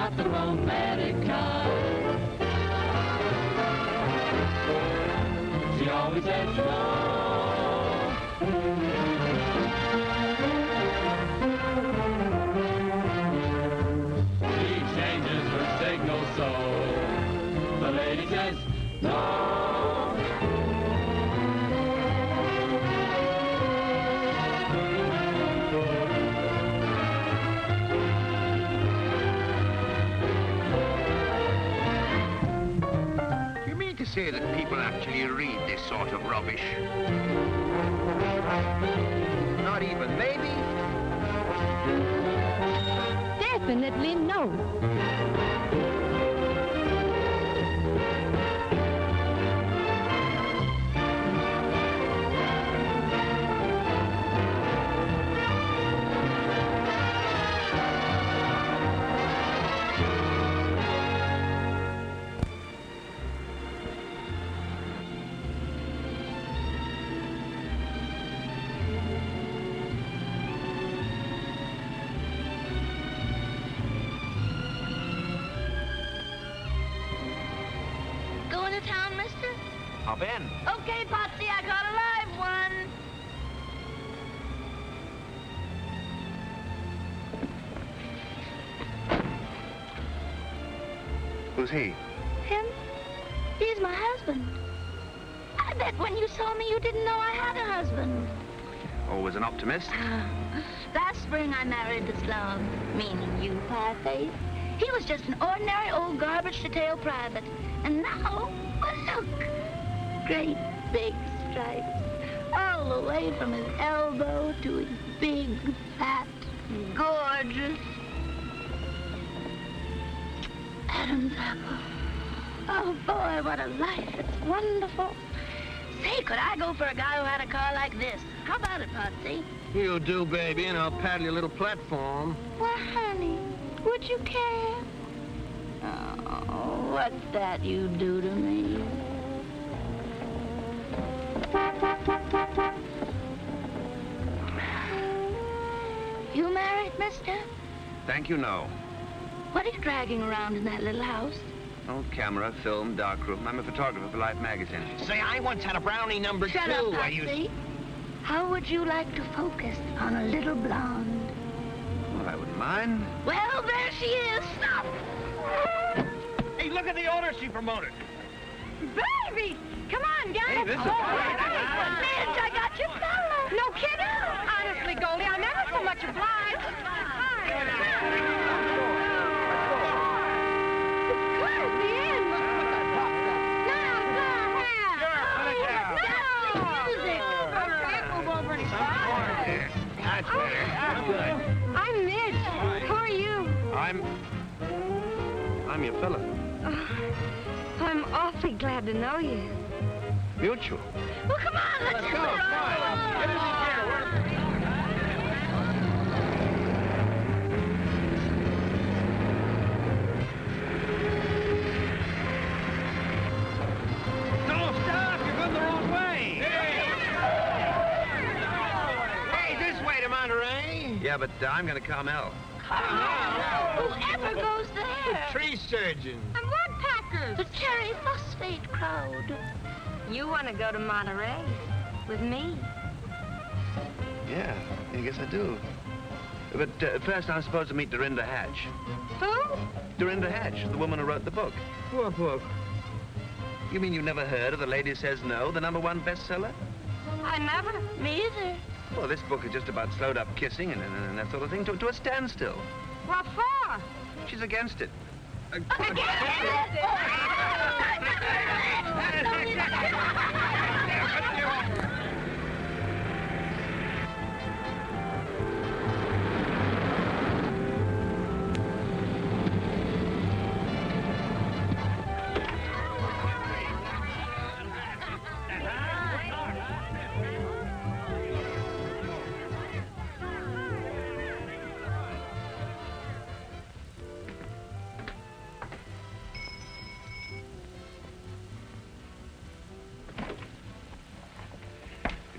not the romantic kind. She always says no. She changes her signal so the lady says no. Say that people actually read this sort of rubbish. Not even, maybe? Definitely no. Hop in. Okay, Potsy, I got a live one. Who's he? Him? He's my husband. I bet when you saw me, you didn't know I had a husband. Always an optimist. Last spring, I married the slum, meaning you, Pie-Face. He was just an ordinary old garbage-to-tail private. And now, well, look. Great big stripes, all the way from his elbow to his big, fat, gorgeous Adam's apple. Oh, boy, what a life. It's wonderful. Say, could I go for a guy who had a car like this? How about it, Potsy? You do, baby, and I'll paddle your little platform. Well, honey, would you care? Oh, what's that you do to me? You married, mister? Thank you, no. What are you dragging around in that little house? Old camera, film, darkroom. I'm a photographer for Life magazine. Say, I once had a brownie number Shut 2. up, Patsy. How would you like to focus on a little blonde? Well, I wouldn't mind. Well, there she is. Stop! Hey, look at the odor she promoted. Baby! Come on, guys. Hey, this is Mitch, I got your fella. No kidding. Honestly, Goldie, I'm ever so much obliged. I'm Midge. Who are you? I'm your fella. I'm awfully glad to know you. Mutual. Well, come on, let's go. Get in here. No, stop! You're going the wrong way. Hey, this way to Monterey. Yeah, but I'm going to Carmel. Whoever goes there? Tree surgeon. I'm woodpeckers. The cherry phosphate crowd. You want to go to Monterey with me? Yeah, I guess I do. But first I'm supposed to meet Dorinda Hatch. Who? Dorinda Hatch, the woman who wrote the book. What book? You mean you've never heard of The Lady Says No, the #1 bestseller? I never. Me either. Well, this book is just about slowed up kissing and that sort of thing to a standstill. What for? She's against it.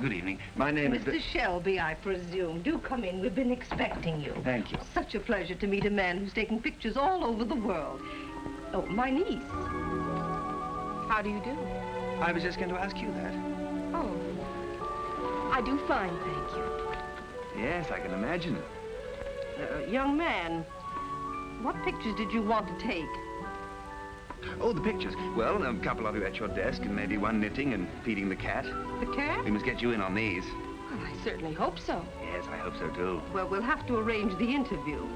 Good evening. My name is... Mr. Shelby, I presume. Do come in. We've been expecting you. Thank you. Such a pleasure to meet a man who's taken pictures all over the world. Oh, my niece. How do you do? I was just going to ask you that. Oh, I do fine, thank you. Yes, I can imagine. Young man, what pictures did you want to take? Oh, the pictures. Well, a couple of you at your desk, and maybe one knitting and feeding the cat. The cat? We must get you in on these. Well, I certainly hope so. Yes, I hope so, too. Well, we'll have to arrange the interview.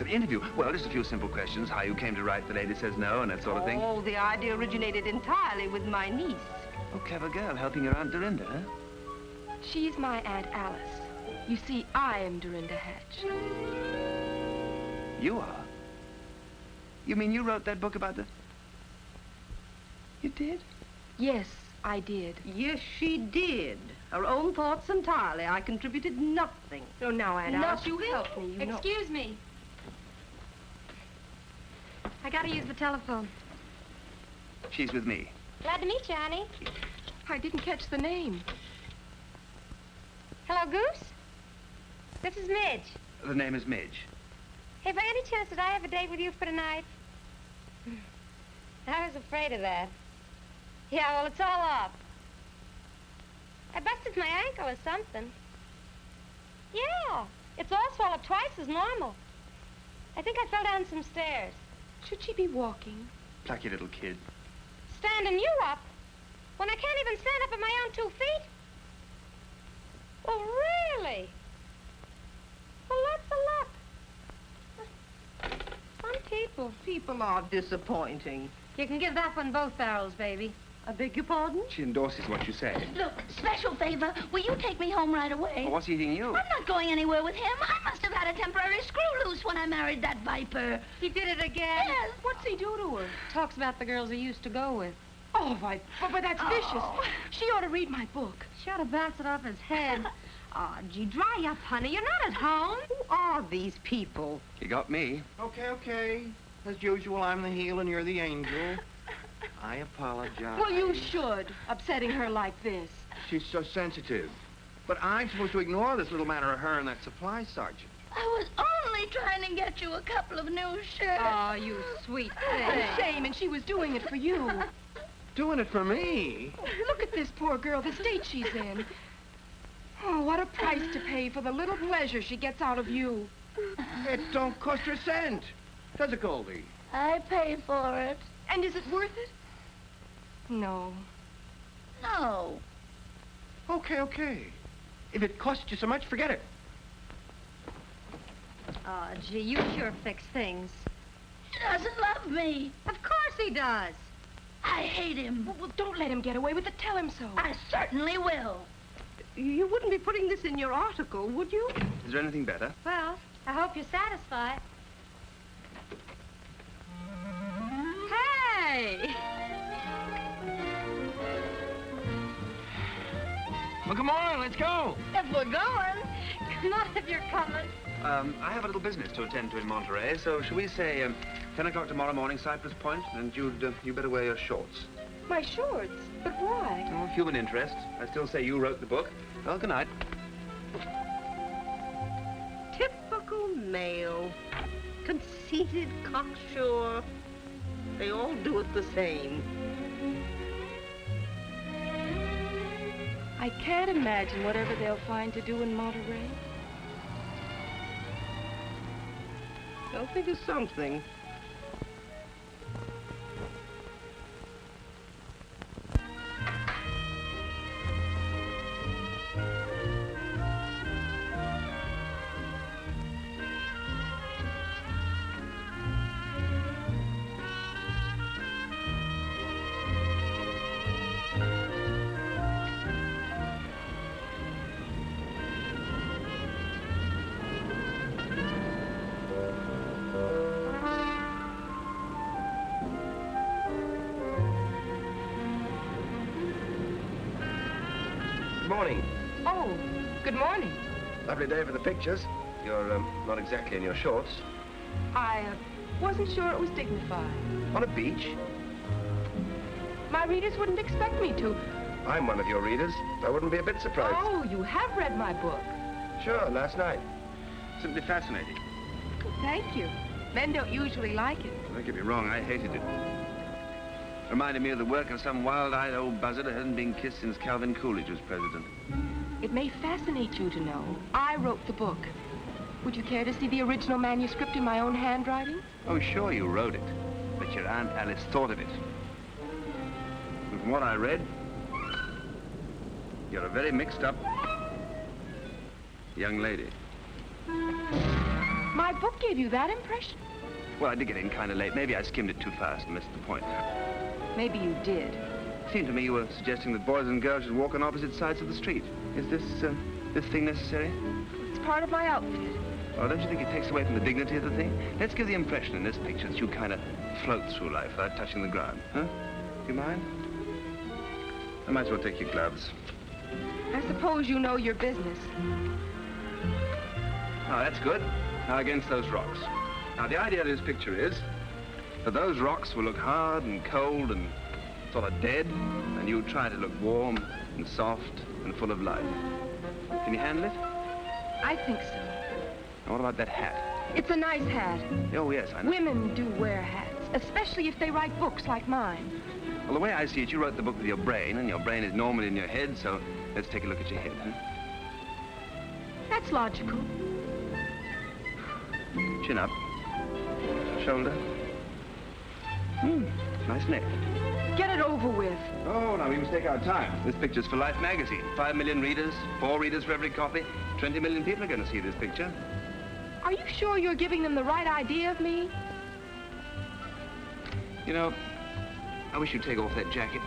The interview? Well, just a few simple questions. How you came to write The Lady Says No and that sort of thing. Oh, the idea originated entirely with my niece. Oh, clever girl, helping your Aunt Dorinda, huh? She's my Aunt Alice. You see, I am Dorinda Hatch. You are? You mean you wrote that book about the... You did? Yes, I did. Yes, she did. Her own thoughts entirely. I contributed nothing. So now, Aunt Alice, you Nothing? help me, you know. Excuse me. I gotta use the telephone. She's with me. Glad to meet you, honey. I didn't catch the name. Hello, Goose? This is Midge. The name is Midge. Hey, by any chance, did I have a date with you for tonight? I was afraid of that. Yeah, well, it's all up. I busted my ankle or something. Yeah, it's all swelled up twice as normal. I think I fell down some stairs. Should she be walking? Plucky little kid. Standing you up? When I can't even stand up on my own 2 feet? Well, really? Well, lots of luck. Some people. People are disappointing. You can give that one both barrels, baby. I beg your pardon? She endorses what you say. Look, special favor, will you take me home right away? Oh, what's eating you? I'm not going anywhere with him. I must have had a temporary screw loose when I married that viper. He did it again. Yes. What's he do to her? Talks about the girls he used to go with. Oh, but that's vicious. She ought to read my book. She ought to bounce it off his head. Oh, gee, dry up, honey. You're not at home. Who are these people? You got me. Okay. As usual, I'm the heel and you're the angel. I apologize. Well, you should, upsetting her like this. She's so sensitive. But I'm supposed to ignore this little matter of her and that supply sergeant. I was only trying to get you a couple of new shirts. Oh, you sweet thing. Oh, shame, and she was doing it for you. Doing it for me? Look at this poor girl, the state she's in. Oh, what a price to pay for the little pleasure she gets out of you. It don't cost her a cent. Does it, Goldie? I pay for it. And is it worth it? No. No. Okay. If it costs you so much, forget it. Oh, gee, you sure fix things. He doesn't love me. Of course he does. I hate him. Well, don't let him get away with it. Tell him so. I certainly will. You wouldn't be putting this in your article, would you? Is there anything better? Well, I hope you're satisfied. Hey! Well, come on, let's go. If we're going. Come on if you're coming. I have a little business to attend to in Monterey, so shall we say 10 o'clock tomorrow morning, Cypress Point, and you better wear your shorts. My shorts? But why? Oh, human interest. I still say you wrote the book. Well, good night. Typical male. Conceited, cocksure. They all do it the same. I can't imagine whatever they'll find to do in Monterey. They'll think of something. Morning. Oh, good morning. Lovely day for the pictures. You're not exactly in your shorts. I wasn't sure it was dignified. On a beach? My readers wouldn't expect me to. I'm one of your readers. I wouldn't be a bit surprised. Oh, you have read my book. Sure, last night. Simply fascinating. Thank you. Men don't usually like it. Don't get me wrong, I hated it. Reminded me of the work of some wild-eyed old buzzard who hadn't been kissed since Calvin Coolidge was president. It may fascinate you to know I wrote the book. Would you care to see the original manuscript in my own handwriting? Oh, sure, you wrote it. But your Aunt Alice thought of it. And from what I read, you're a very mixed-up young lady. My book gave you that impression? Well, I did get in kind of late. Maybe I skimmed it too fast and missed the point. Maybe you did. It seemed to me you were suggesting that boys and girls should walk on opposite sides of the street. Is this thing necessary? It's part of my outfit. Oh, don't you think it takes away from the dignity of the thing? Let's give the impression in this picture that you kind of float through life without touching the ground, huh? Do you mind? I might as well take your gloves. I suppose you know your business. Oh, that's good. Now against those rocks. Now, the idea of this picture is that those rocks will look hard and cold and sort of dead, and you try to look warm and soft and full of life. Can you handle it? I think so. Now, what about that hat? It's a nice hat. Oh, yes, I know. Women do wear hats, especially if they write books like mine. Well, the way I see it, you wrote the book with your brain, and your brain is normally in your head, so let's take a look at your head, huh? That's logical. Chin up. Shoulder. Nice neck. Get it over with. Oh, now we must take our time. This picture's for Life magazine. 5 million readers, 4 readers for every copy. 20 million people are going to see this picture. Are you sure you're giving them the right idea of me? You know, I wish you'd take off that jacket.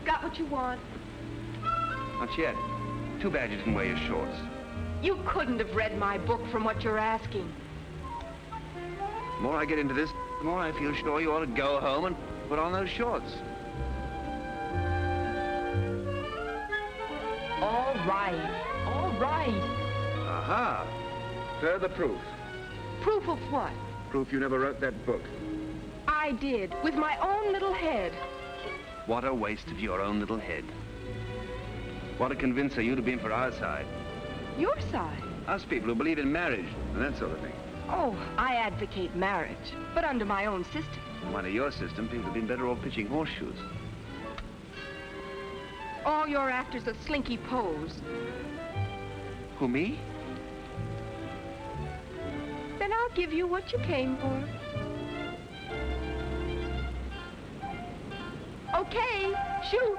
Got what you want? Not yet. Too bad you didn't wear your shorts. You couldn't have read my book from what you're asking. The more I get into this, the more I feel sure you ought to go home and put on those shorts. All right. All right. Aha. Further proof. Proof of what? Proof you never wrote that book. I did, with my own little head. What a waste of your own little head. What a convincer you'd have been for our side. Your side? Us people who believe in marriage and that sort of thing. Oh, I advocate marriage, but under my own system. Under your system, people have been better off pitching horseshoes. All you're after's a slinky pose. Who, me? Then I'll give you what you came for. Okay, shoot.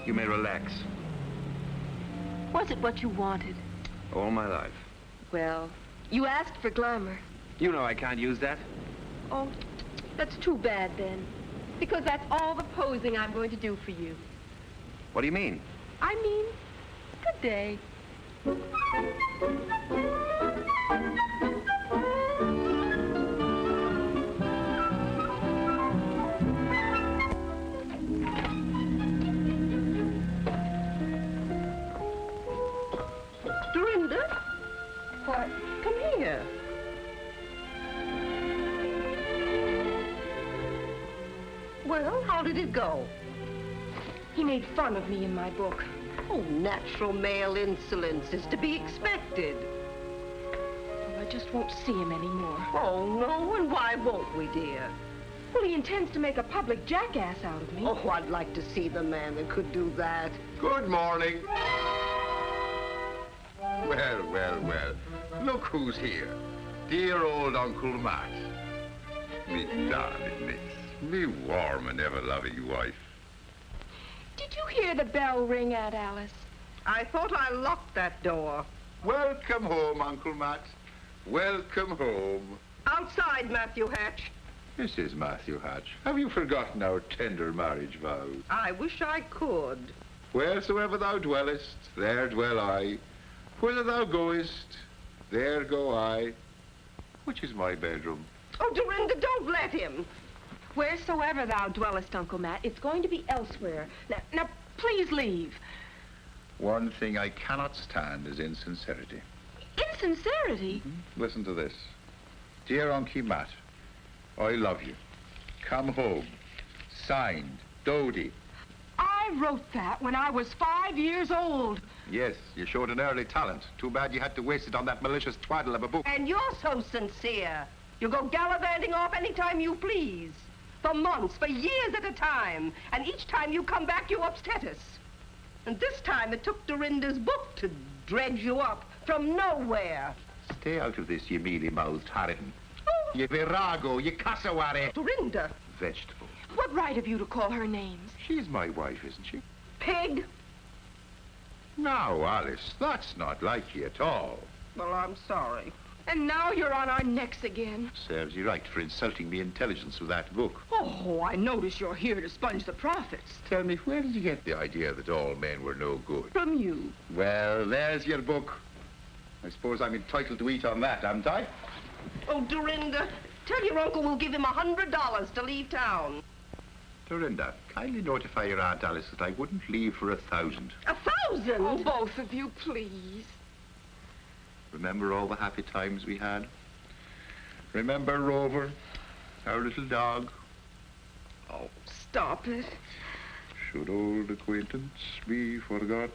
You may relax. Was it what you wanted? All my life. Well, you asked for glamour. You know I can't use that. Oh, that's too bad then. Because that's all the posing I'm going to do for you. What do you mean? I mean, good day. Dorinda? What? Come here. Well, how did it go? He made fun of me in my book. Oh, natural male insolence is to be expected. Well, I just won't see him anymore. Oh, no, and why won't we, dear? Well, he intends to make a public jackass out of me. Oh, I'd like to see the man that could do that. Good morning. Well, well, well. Look who's here. Dear old Uncle Matt. Me darling miss. Me warm and ever-loving wife. Did you hear the bell ring, Aunt Alice? I thought I locked that door. Welcome home, Uncle Matt. Welcome home. Outside, Matthew Hatch. Mrs. Matthew Hatch, have you forgotten our tender marriage vows? I wish I could. Wheresoever thou dwellest, there dwell I. Whither thou goest, there go I. Which is my bedroom? Oh, Dorinda, don't let him. Wheresoever thou dwellest, Uncle Matt, it's going to be elsewhere. Now, please leave. One thing I cannot stand is insincerity. Insincerity? Listen to this. Dear Uncle Matt, I love you. Come home. Signed, Dodie. I wrote that when I was 5 years old. Yes, you showed an early talent. Too bad you had to waste it on that malicious twaddle of a book. And you're so sincere. You go gallivanting off any time you please. For months, for years at a time. And each time you come back, you upset us. And this time it took Dorinda's book to dredge you up from nowhere. Stay out of this, you mealy-mouthed harridan. You virago, you cassowary. Dorinda. Vegetable. What right have you to call her names? She's my wife, isn't she? Pig. Now, Alice, that's not like you at all. Well, I'm sorry. And now you're on our necks again. Serves you right for insulting me intelligence with that book. Oh, I notice you're here to sponge the profits. Tell me, where did you get the idea that all men were no good? From you. Well, there's your book. I suppose I'm entitled to eat on that, am I? Oh, Dorinda, tell your uncle we'll give him $100 to leave town. Dorinda, kindly notify your Aunt Alice that I wouldn't leave for 1,000. 1,000? Oh, both of you, please. Remember all the happy times we had? Remember Rover, our little dog? Oh, stop it. Should old acquaintance be forgot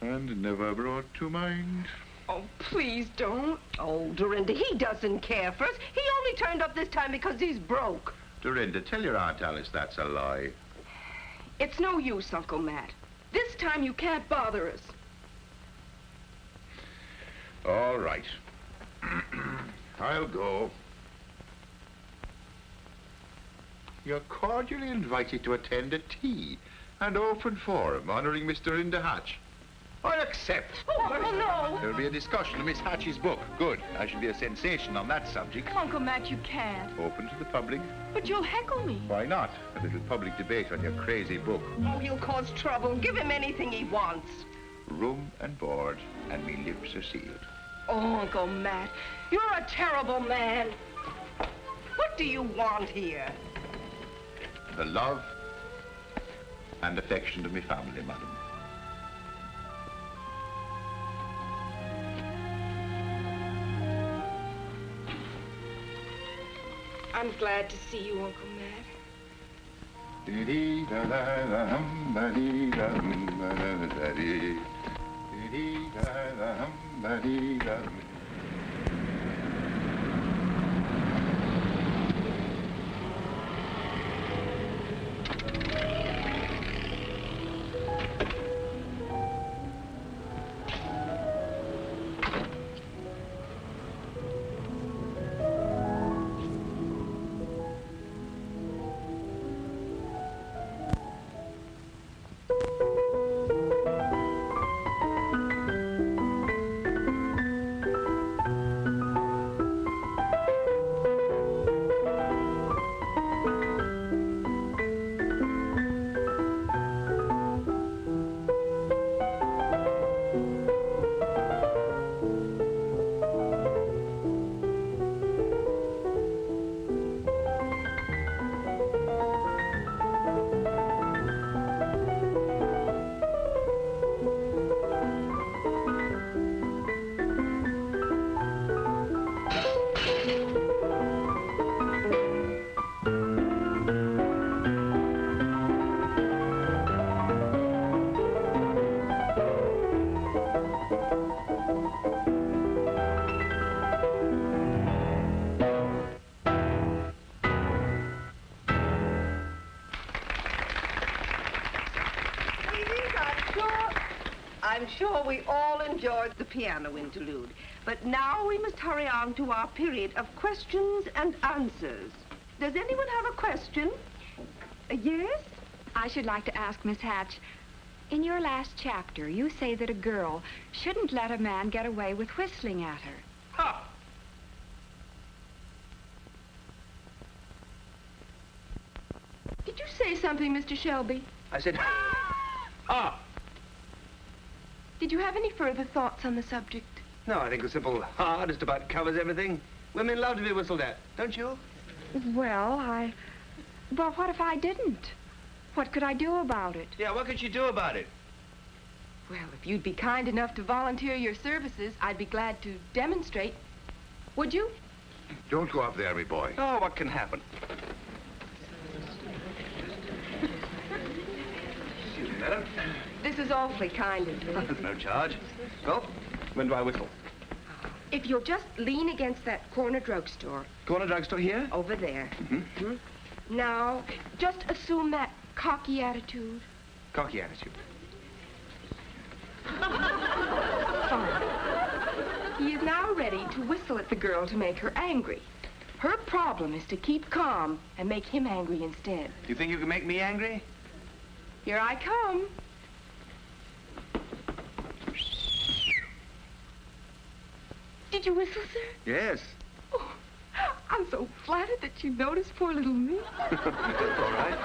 and never brought to mind? Oh, please don't. Oh, Dorinda, he doesn't care for us. He only turned up this time because he's broke. Dorinda, tell your Aunt Alice that's a lie. It's no use, Uncle Matt. This time you can't bother us. All right. I'll go. You're cordially invited to attend a tea and open forum honoring Miss Dorinda Hatch. I accept. Oh, no. There'll be a discussion of Miss Hatch's book. Good. I shall be a sensation on that subject. Uncle Matt, you can't. Open to the public. But you'll heckle me. Why not? A little public debate on your crazy book. Oh, he'll cause trouble. Give him anything he wants. Room and board, and me lips are sealed. Oh, Uncle Matt, you're a terrible man. What do you want here? The love and affection of me family, madam. I'm glad to see you, Uncle Matt. I'm sure we all enjoyed the piano interlude. But now we must hurry on to our period of questions and answers. Does anyone have a question? Yes? I should like to ask Miss Hatch, in your last chapter, you say that a girl shouldn't let a man get away with whistling at her. Ha! Did you say something, Mr. Shelby? I said, ah! Did you have any further thoughts on the subject? No, I think the simple ha just about covers everything. Women love to be whistled at, don't you? Well, I But what if I didn't? What could I do about it? Yeah, what could you do about it? Well, if you'd be kind enough to volunteer your services, I'd be glad to demonstrate. Would you? Don't go up there, me boy. Oh, what can happen? Excuse me, madam. This is awfully kind of you. No charge. Well, when do I whistle? If you'll just lean against that corner drugstore. Corner drugstore here? Over there. Mm-hmm. Now, just assume that cocky attitude. Cocky attitude. Fine. He is now ready to whistle at the girl to make her angry. Her problem is to keep calm and make him angry instead. You think you can make me angry? Here I come. Did you whistle, sir? Yes. Oh, I'm so flattered that you noticed poor little me. That's all right.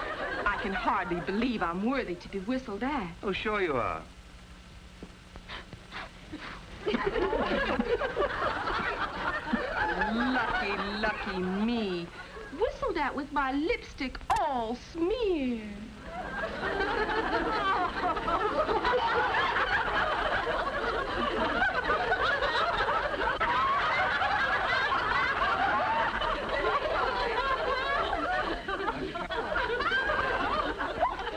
I can hardly believe I'm worthy to be whistled at. Oh, sure you are. Lucky me. Whistled at with my lipstick all smeared.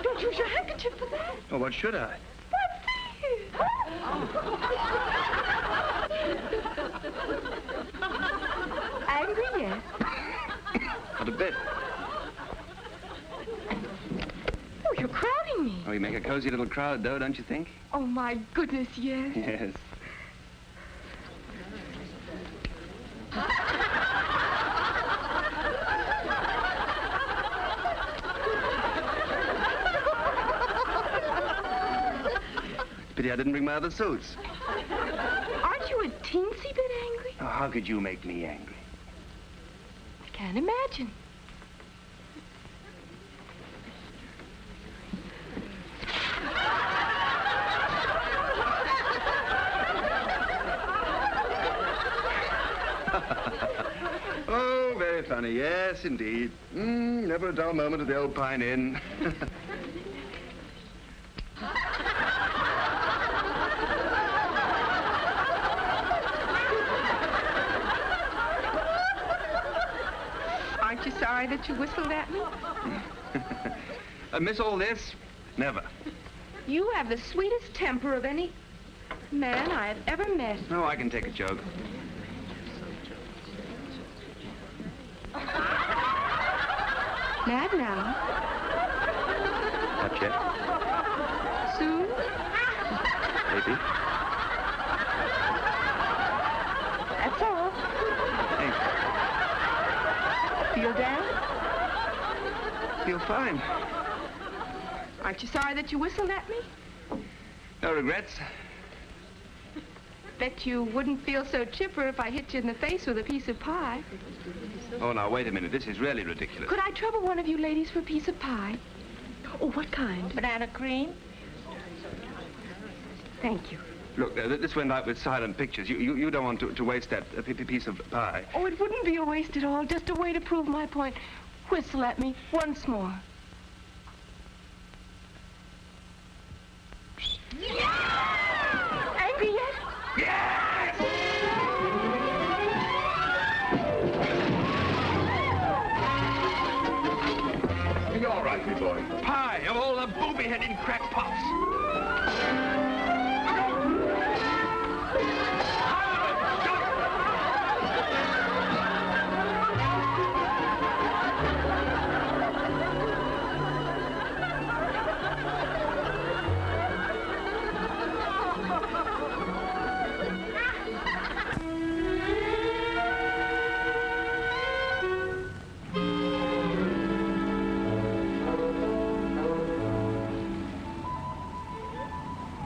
Don't use your handkerchief for that. Oh, what should I? Angry yet? Not a bit. Oh, you're crowding me. Oh, you make a cozy little crowd, though, don't you think? Oh, my goodness, yes. Yes. Pity I didn't bring my other suits. Aren't you a teensy bit angry? Oh, how could you make me angry? I can't imagine. Oh, very funny. Yes, indeed. Never a dull moment at the old Pine Inn. Aren't you sorry that you whistled at me? I miss all this? Never. You have the sweetest temper of any man I have ever met. No, I can take a joke. Mad now. Not yet. Soon? Maybe. That's all. Thanks. Feel down? Feel fine. Aren't you sorry that you whistled at me? No regrets. Bet you wouldn't feel so chipper if I hit you in the face with a piece of pie. Oh, now, wait a minute. This is really ridiculous. Could I trouble one of you ladies for a piece of pie? Oh, what kind? Banana cream? Thank you. Look, this went out with silent pictures. You don't want to waste that piece of pie. Oh, it wouldn't be a waste at all. Just a way to prove my point. Whistle at me once more. Angry yet? Yes! Be all right, me boy. Pie of all the booby-headed crackpots.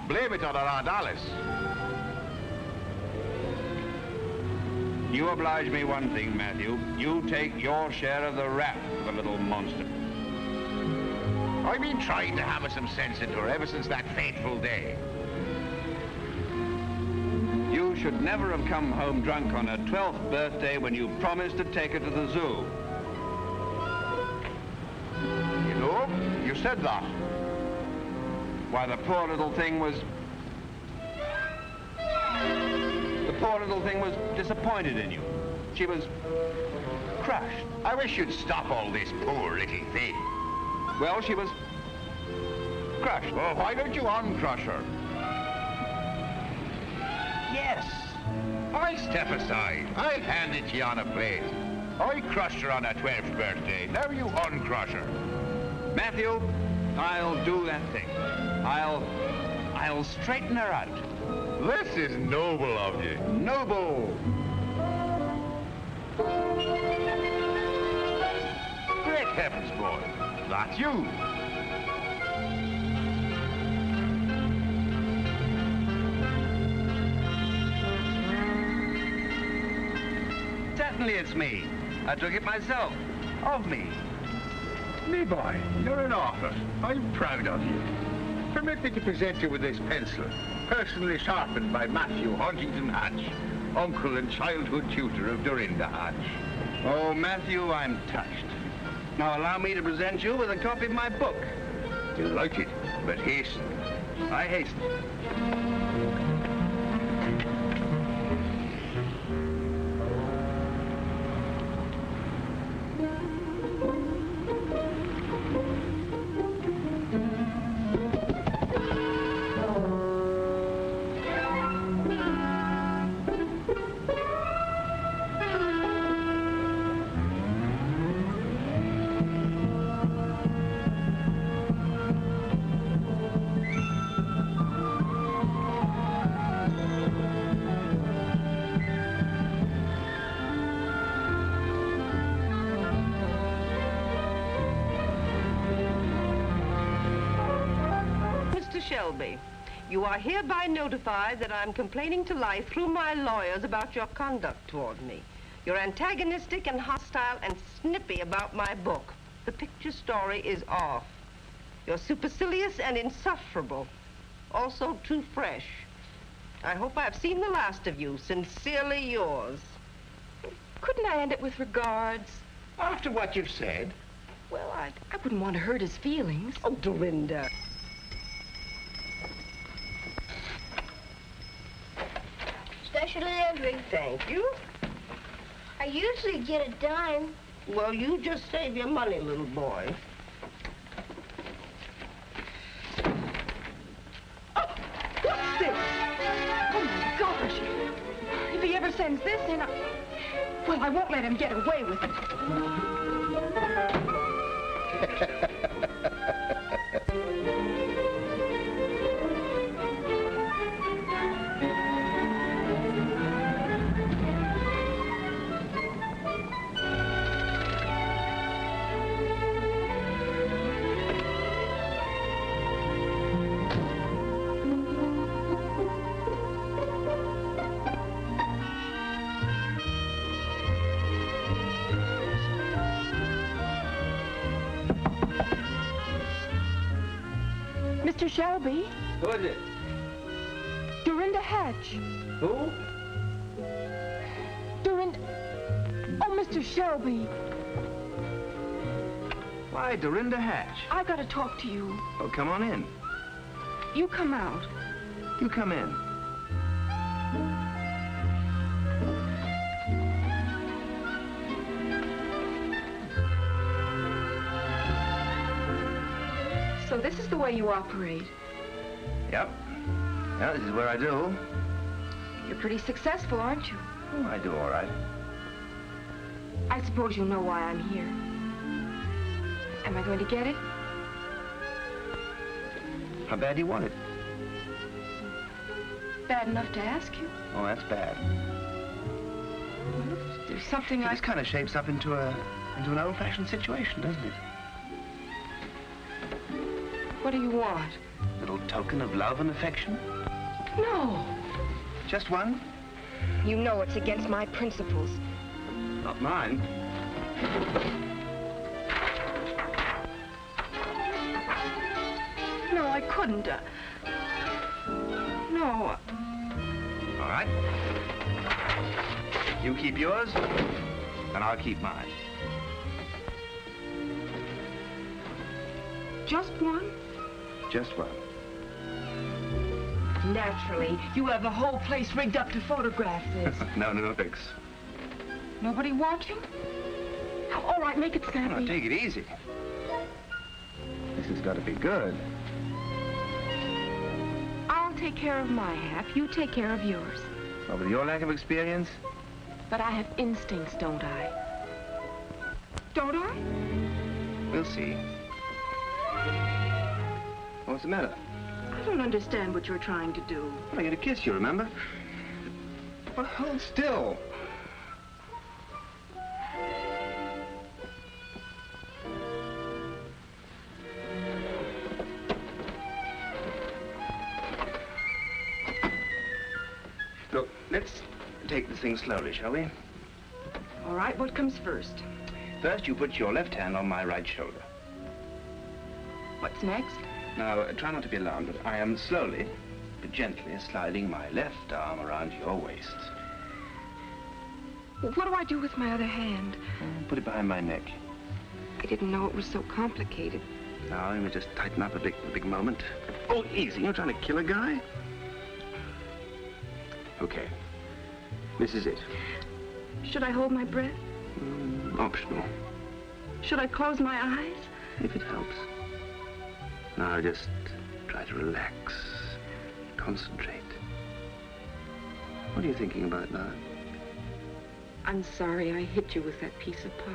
Blame it on our Aunt Alice. You oblige me one thing, Matthew. You take your share of the rap of the little monster. I've been trying to hammer some sense into her ever since that fateful day. You should never have come home drunk on her 12th birthday when you promised to take her to the zoo. You know, you said that. Why, the poor little thing was disappointed in you. She was crushed. I wish you'd stop all this poor little thing. Well, she was crushed. Well, why don't you uncrush her? Yes. I'll step aside. I'll hand it to you on a plate. I crushed her on her 12th birthday. Now you uncrush her. Matthew, I'll do that thing. I'll straighten her out. This is noble of you. Noble. Great heavens, boy. That's you. Certainly it's me. I took it myself. Of me. Me boy, you're an author. I'm proud of you. Permit me to present you with this pencil, personally sharpened by Matthew Huntington Hatch, uncle and childhood tutor of Dorinda Hatch. Oh, Matthew, I'm touched. Now allow me to present you with a copy of my book. Delighted, but hasten. I hasten. Shelby, you are hereby notified that I'm complaining to life through my lawyers about your conduct toward me. You're antagonistic and hostile and snippy about my book. The picture story is off. You're supercilious and insufferable. Also too fresh. I hope I've seen the last of you. Sincerely yours. Couldn't I end it with regards? After what you've said? Well, I wouldn't want to hurt his feelings. Oh, Dorinda. Special delivery. Thank you. I usually get a dime. Well, you just save your money, little boy. Oh, what's this? Oh, my gosh. If he ever sends this in, well, I won't let him get away with it. Mr. Shelby. Who is it? Dorinda Hatch. Who? Dorinda... Oh, Mr. Shelby. Why, Dorinda Hatch. I gotta talk to you. Oh, come on in. You come out. You come in. So this is the way you operate. Yep. Yeah, this is where I do. You're pretty successful, aren't you? Oh, I do all right. I suppose you'll know why I'm here. Am I going to get it? How bad do you want it? Bad enough to ask you. Oh, that's bad. Well, if there's something This kind of shapes up into an old-fashioned situation, doesn't it? What do you want? A little token of love and affection? No. Just one? You know it's against my principles. Not mine. No, I couldn't. No. All right. You keep yours, and I'll keep mine. Just one? Just one. Naturally. You have the whole place rigged up to photograph this. No thanks. Nobody watching? Oh, all right, make it snappy. No, take it easy. This has got to be good. I'll take care of my half. You take care of yours. Well, with your lack of experience? But I have instincts, don't I? Don't I? We'll see. What's the matter? I don't understand what you're trying to do. I get a kiss, you remember? Well, hold still. Look, let's take this thing slowly, shall we? All right, what comes first? First, you put your left hand on my right shoulder. What's next? Now, try not to be alarmed, but I am slowly, but gently sliding my left arm around your waist. What do I do with my other hand? Put it behind my neck. I didn't know it was so complicated. Now, let me just tighten up a big moment. Oh, easy. You're trying to kill a guy? Okay. This is it. Should I hold my breath? Optional. Should I close my eyes? If it helps. Now, just try to relax. Concentrate. What are you thinking about now? I'm sorry I hit you with that piece of pie.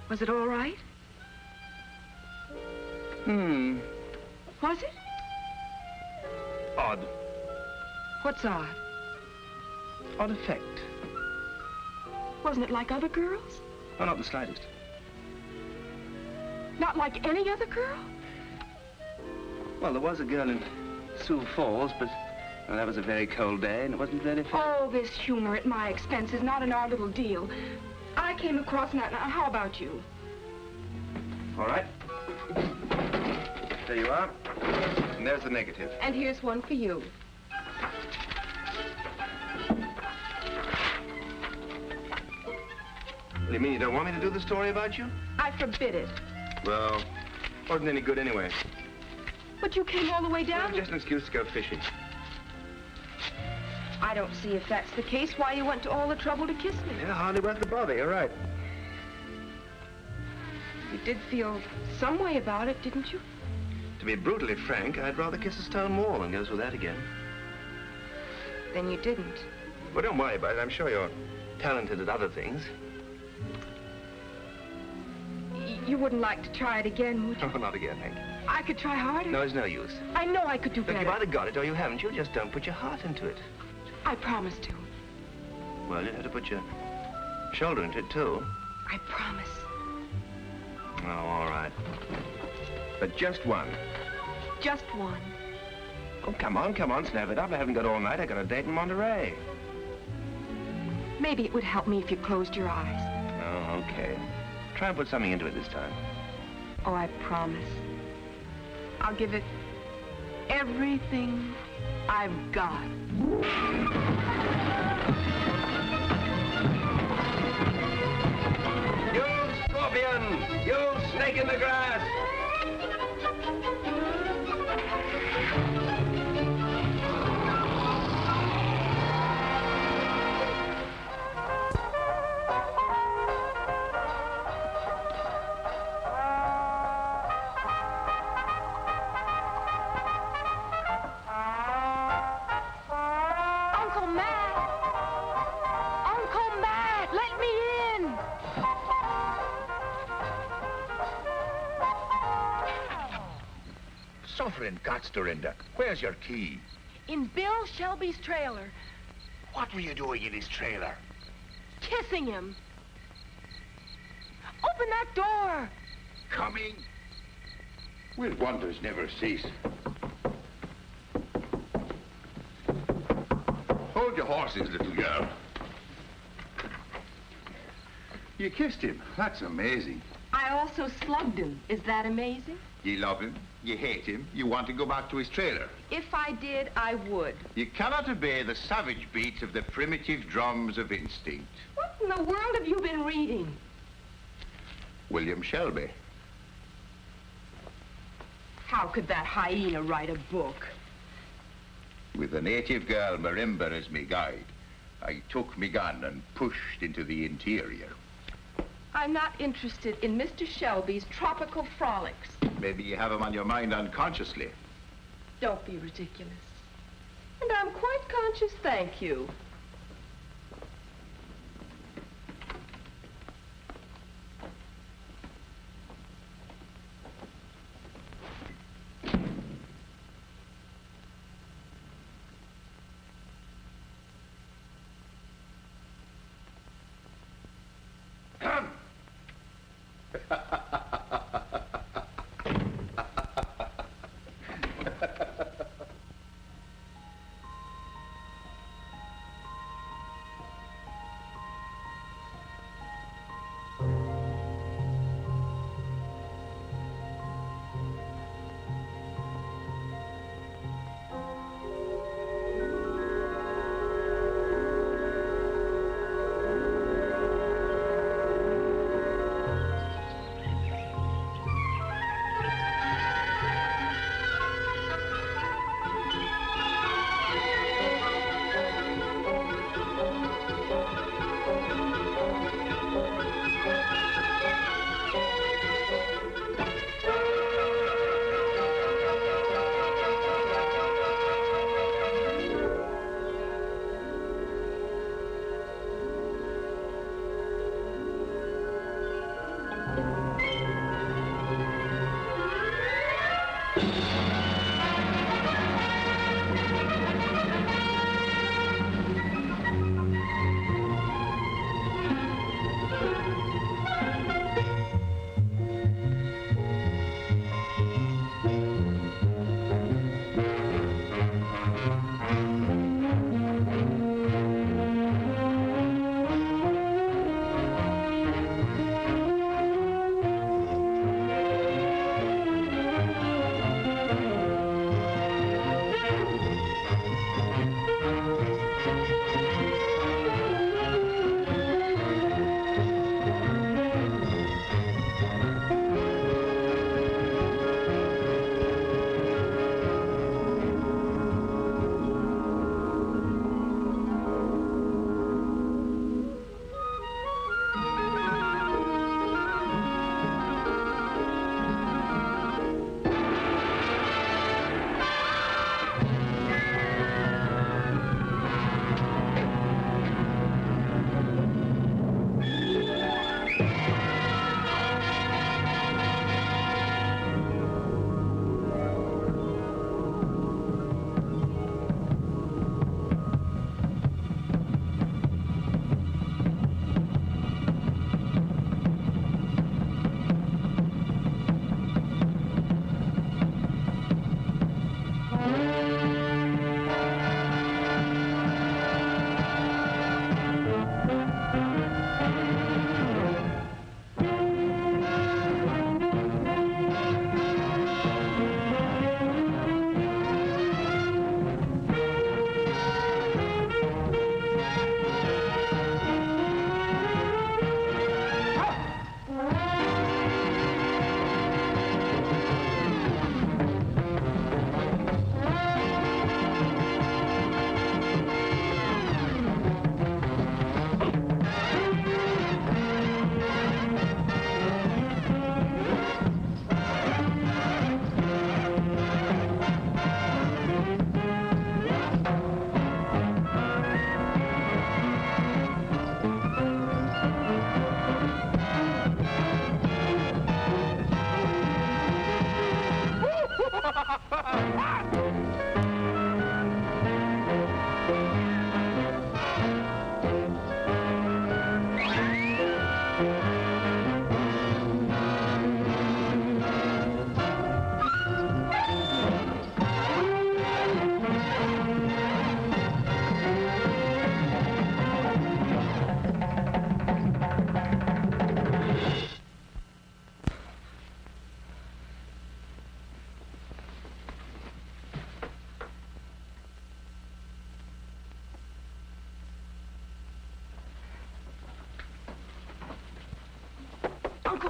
Was it all right? Was it? Odd. What's odd? Odd effect. Wasn't it like other girls? Oh, not the slightest. Not like any other girl? Well, there was a girl in Sioux Falls, but well, that was a very cold day, and it wasn't very fair. Oh, this humor at my expense is not in our little deal. I came across that. Now, how about you? All right. There you are. And there's the negative. And here's one for you. What do you mean, you don't want me to do the story about you? I forbid it. Well, wasn't any good anyway. But you came all the way down? Well, just an excuse to go fishing. I don't see if that's the case, why you went to all the trouble to kiss me. Yeah, hardly worth the bother, you're right. You did feel some way about it, didn't you? To be brutally frank, I'd rather kiss a stone wall than go through that again. Then you didn't. Well, don't worry about it. I'm sure you're talented at other things. You wouldn't like to try it again, would you? Oh, not again, thank you. I could try harder. No, it's no use. I know I could do better. Look, you've either got it or you haven't. You just don't put your heart into it. I promise to. Well, you have to put your shoulder into it, too. I promise. Oh, all right. But just one. Just one. Oh, come on, snap it up. I haven't got all night. I got a date in Monterey. Maybe it would help me if you closed your eyes. Oh, okay. Try and put something into it this time. Oh, I promise. I'll give it everything I've got. You scorpion! You snake in the grass! Suffering guts, Dorinda. Where's your key? In Bill Shelby's trailer. What were you doing in his trailer? Kissing him. Open that door. Coming. Will wonders never cease. Hold your horses, little girl. You kissed him. That's amazing. I also slugged him. Is that amazing? You love him, you hate him, you want to go back to his trailer. If I did, I would. You cannot obey the savage beats of the primitive drums of instinct. What in the world have you been reading? William Shelby. How could that hyena write a book? With a native girl, Marimba, as me guide, I took me gun and pushed into the interior. I'm not interested in Mr. Shelby's tropical frolics. Maybe you have him on your mind unconsciously. Don't be ridiculous. And I'm quite conscious, thank you.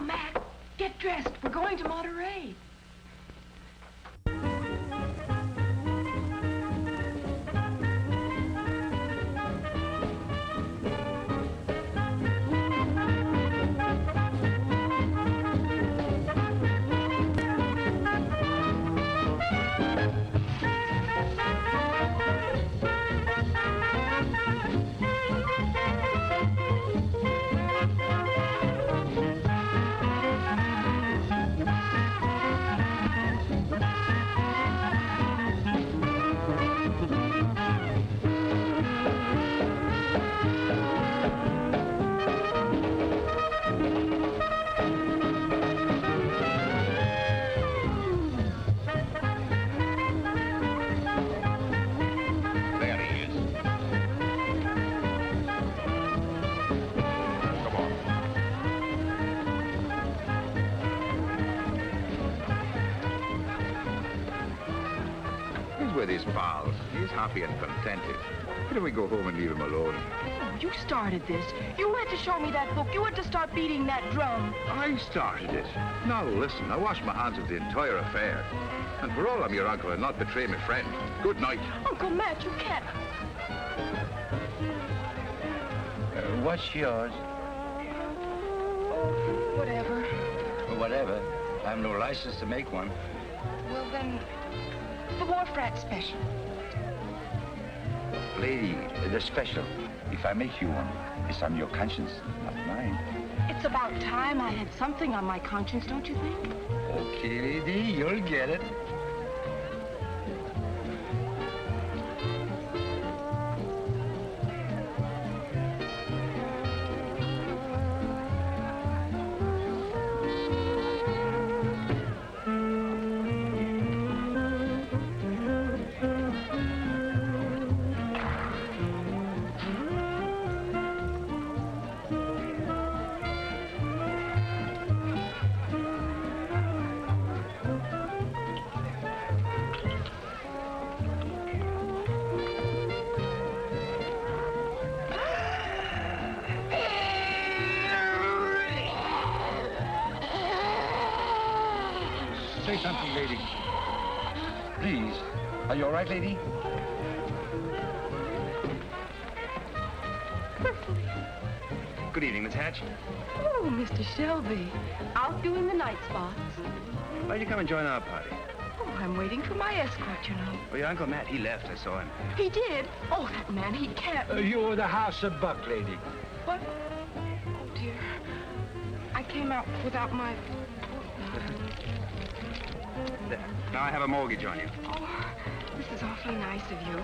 Matt. Get dressed. We're going to Monterey. With his pals. He's happy and contented. Why don't we go home and leave him alone? Oh, you started this. You went to show me that book. You went to start beating that drum. I started it. Now, listen, I wash my hands of the entire affair. And for all I'm your uncle, I'll not betray my friend. Good night. Uncle Matt, you can't. What's yours? Whatever. Well, whatever. I have no license to make one. Well, then, the Wharf Rat special. Lady, the special. If I make you one, it's on your conscience, not mine. It's about time I had something on my conscience, don't you think? Okay, lady, you'll get it. Say something, lady. Please. Are you all right, lady? Good evening, Miss Hatch. Oh, Mr. Shelby. Out doing the night spots. Why don't you come and join our party? Oh, I'm waiting for my escort, you know. Well, your Uncle Matt, he left. I saw him. He did? Oh, that man, he can't... You're the house of Buck, lady. What? Oh, dear. I came out without my... There. Now I have a mortgage on you. Oh, this is awfully nice of you.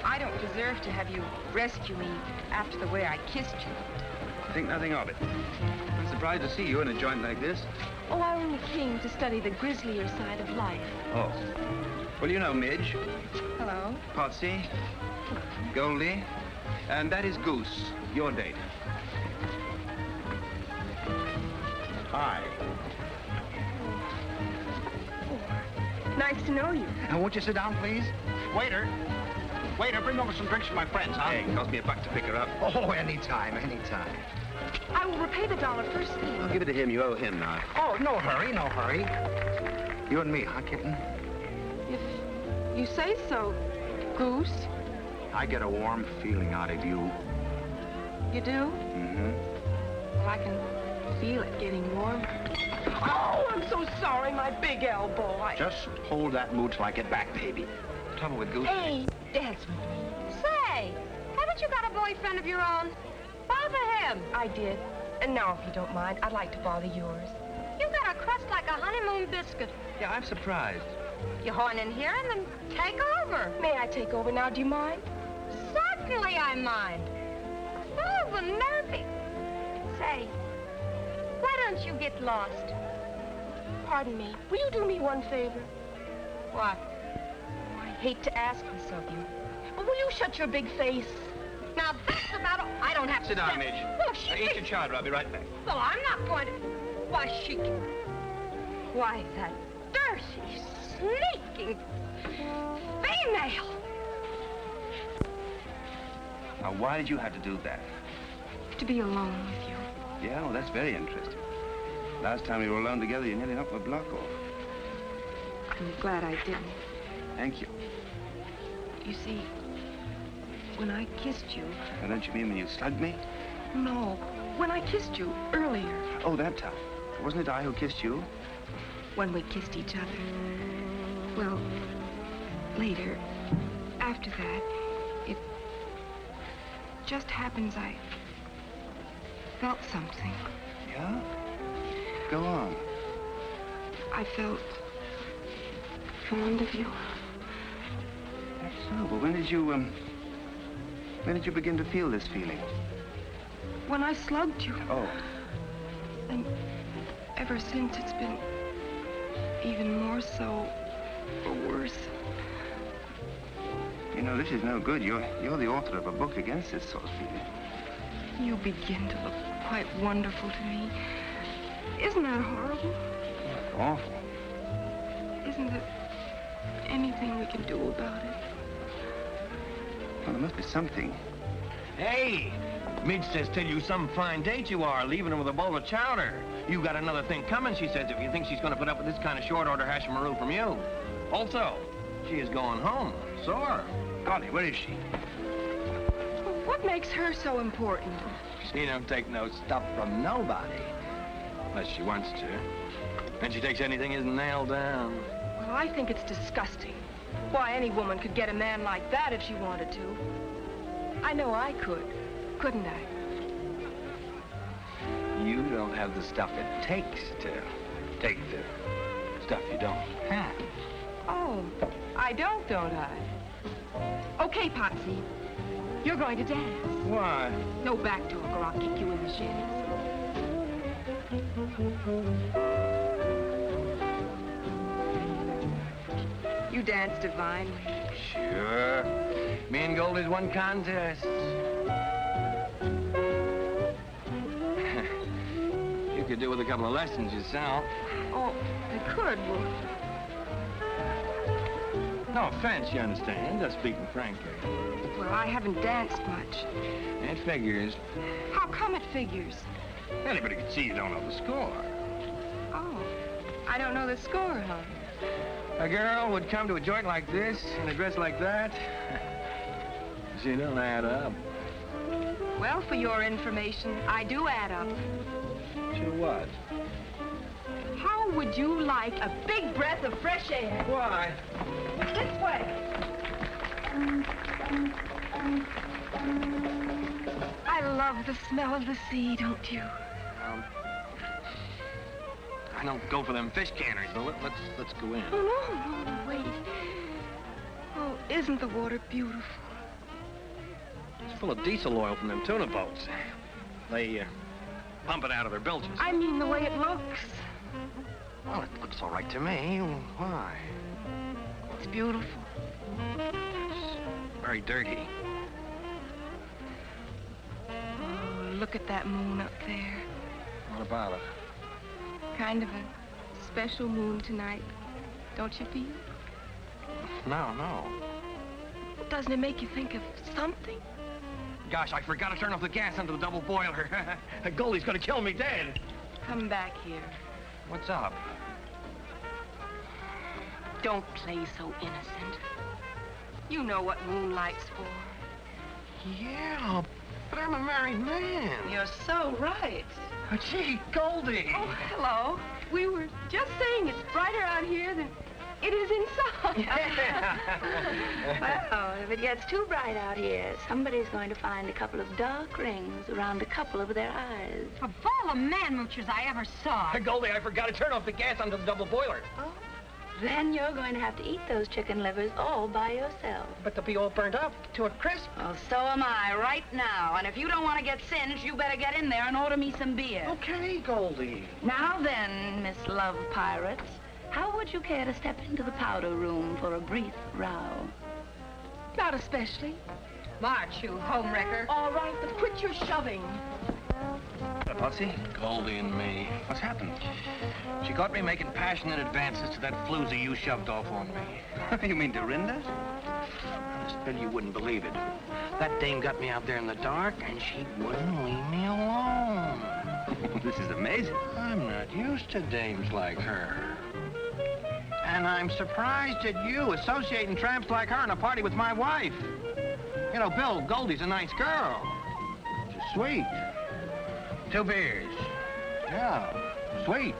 I don't deserve to have you rescue me after the way I kissed you. Think nothing of it. I'm surprised to see you in a joint like this. Oh, I only came to study the grislier side of life. Oh. Well, you know Midge, Hello? Potsy, Goldie, and that is Goose, your date. Hi. Nice to know you. Now, won't you sit down, please? Waiter. Waiter, bring over some drinks for my friends, huh? Hey, it cost me $1 to pick her up. Oh, anytime, anytime. I will repay the $1 first thing. I'll give it to him. You owe him now. Oh, no hurry, no hurry. You and me, huh, kitten? If you say so, Goose. I get a warm feeling out of you. You do? Mm-hmm. Well, I can feel it getting warmer. Oh, I'm so sorry, my big elbow. Just hold that mood till I get back, baby. Trouble with Goose. Hey, dance with me. Say, haven't you got a boyfriend of your own? Bother him. I did. And now, if you don't mind, I'd like to bother yours. You got a crust like a honeymoon biscuit. Yeah, I'm surprised. You horn in here and then take over. May I take over now? Do you mind? Certainly I mind. Oh, the nervy. Say, why don't you get lost? Pardon me. Will you do me one favor? What? I hate to ask this of you, but will you shut your big face? Now, that's about all. I don't have to... Sit down, Midge. Oh, she... Eat your chowder. I'll be right back. Well, I'm not going to... Why, she... Why, that dirty, sneaking female. Now, why did you have to do that? To be alone with you. Yeah, well, that's very interesting. Last time we were alone together, you nearly knocked my block off. I'm glad I didn't. Thank you. You see, when I kissed you... Now, don't you mean when you slugged me? No, when I kissed you earlier. Oh, that time. Wasn't it I who kissed you? When we kissed each other. Well, later, after that, it just happens I felt something. Yeah? Go on. I felt fond of you. That's so. But when did you begin to feel this feeling? When I slugged you. Oh. And ever since, it's been even more so, or worse. You know, this is no good. You're the author of a book against this sort of feeling. You begin to look quite wonderful to me. Isn't that horrible? Awful. Isn't there anything we can do about it? Well, there must be something. Hey! Midge says tell you some fine date you are, leaving her with a bowl of chowder. You got another thing coming, she says, if you think she's going to put up with this kind of short-order hash-maroo from you. Also, she is going home. Sore. Golly, where is she? What makes her so important? She don't take no stuff from nobody. Unless she wants to. And she takes anything isn't nailed down. Well, I think it's disgusting. Why, any woman could get a man like that if she wanted to. I know I could, couldn't I? You don't have the stuff it takes to take the stuff you don't have. Oh, I don't I? Okay, Potsy. You're going to dance. Why? No back talk or I'll kick you in the shins. You dance divinely. Sure. Me and Goldie's won contests. You could do with a couple of lessons yourself. Oh, I could. Well, no offense, you understand. Just speaking frankly. well, I haven't danced much. It figures. How come it figures? Anybody can see you don't know the score. Oh, I don't know the score, huh? A girl would come to a joint like this in a dress like that. She don't add up. Well, for your information, I do add up. To what? How would you like a big breath of fresh air? Why? This way. I love the smell of the sea, don't you? I don't go for them fish canners, but let's go in. Oh, no, wait. Oh, isn't the water beautiful? It's full of diesel oil from them tuna boats. They pump it out of their bilges. I mean the way it looks. Well, it looks all right to me. Why? It's beautiful. It's very dirty. Oh, look at that moon up there. What about it? Kind of a special moon tonight, don't you feel? No. Doesn't it make you think of something? Gosh, I forgot to turn off the gas under the double boiler. Goldie's gonna kill me dead. Come back here. What's up? Don't play so innocent. You know what moonlight's for. Yeah, but I'm a married man. You're so right. Gee, Goldie. Oh, hello. We were just saying it's brighter out here than it is inside. Well, if it gets too bright out here, somebody's going to find a couple of dark rings around a couple of their eyes. Of all the man-moochers I ever saw. Goldie, I forgot to turn off the gas under the double boiler. Oh, then you're going to have to eat those chicken livers all by yourself. But they'll be all burnt up to a crisp. Well, so am I right now. And if you don't want to get singed, you better get in there and order me some beer. Okay, Goldie. Now then, Miss Love Pirates, how would you care to step into the powder room for a brief row? Not especially. March, you homewrecker. All right, but quit your shoving. Potsy? Goldie and me. What's happened? She caught me making passionate advances to that floozy you shoved off on me. You mean Dorinda? Honest, Bill, you wouldn't believe it. That dame got me out there in the dark, and she wouldn't leave me alone. This is amazing. I'm not used to dames like her. And I'm surprised at you associating tramps like her in a party with my wife. You know, Bill, Goldie's a nice girl. She's sweet. 2 beers. Yeah, sweet.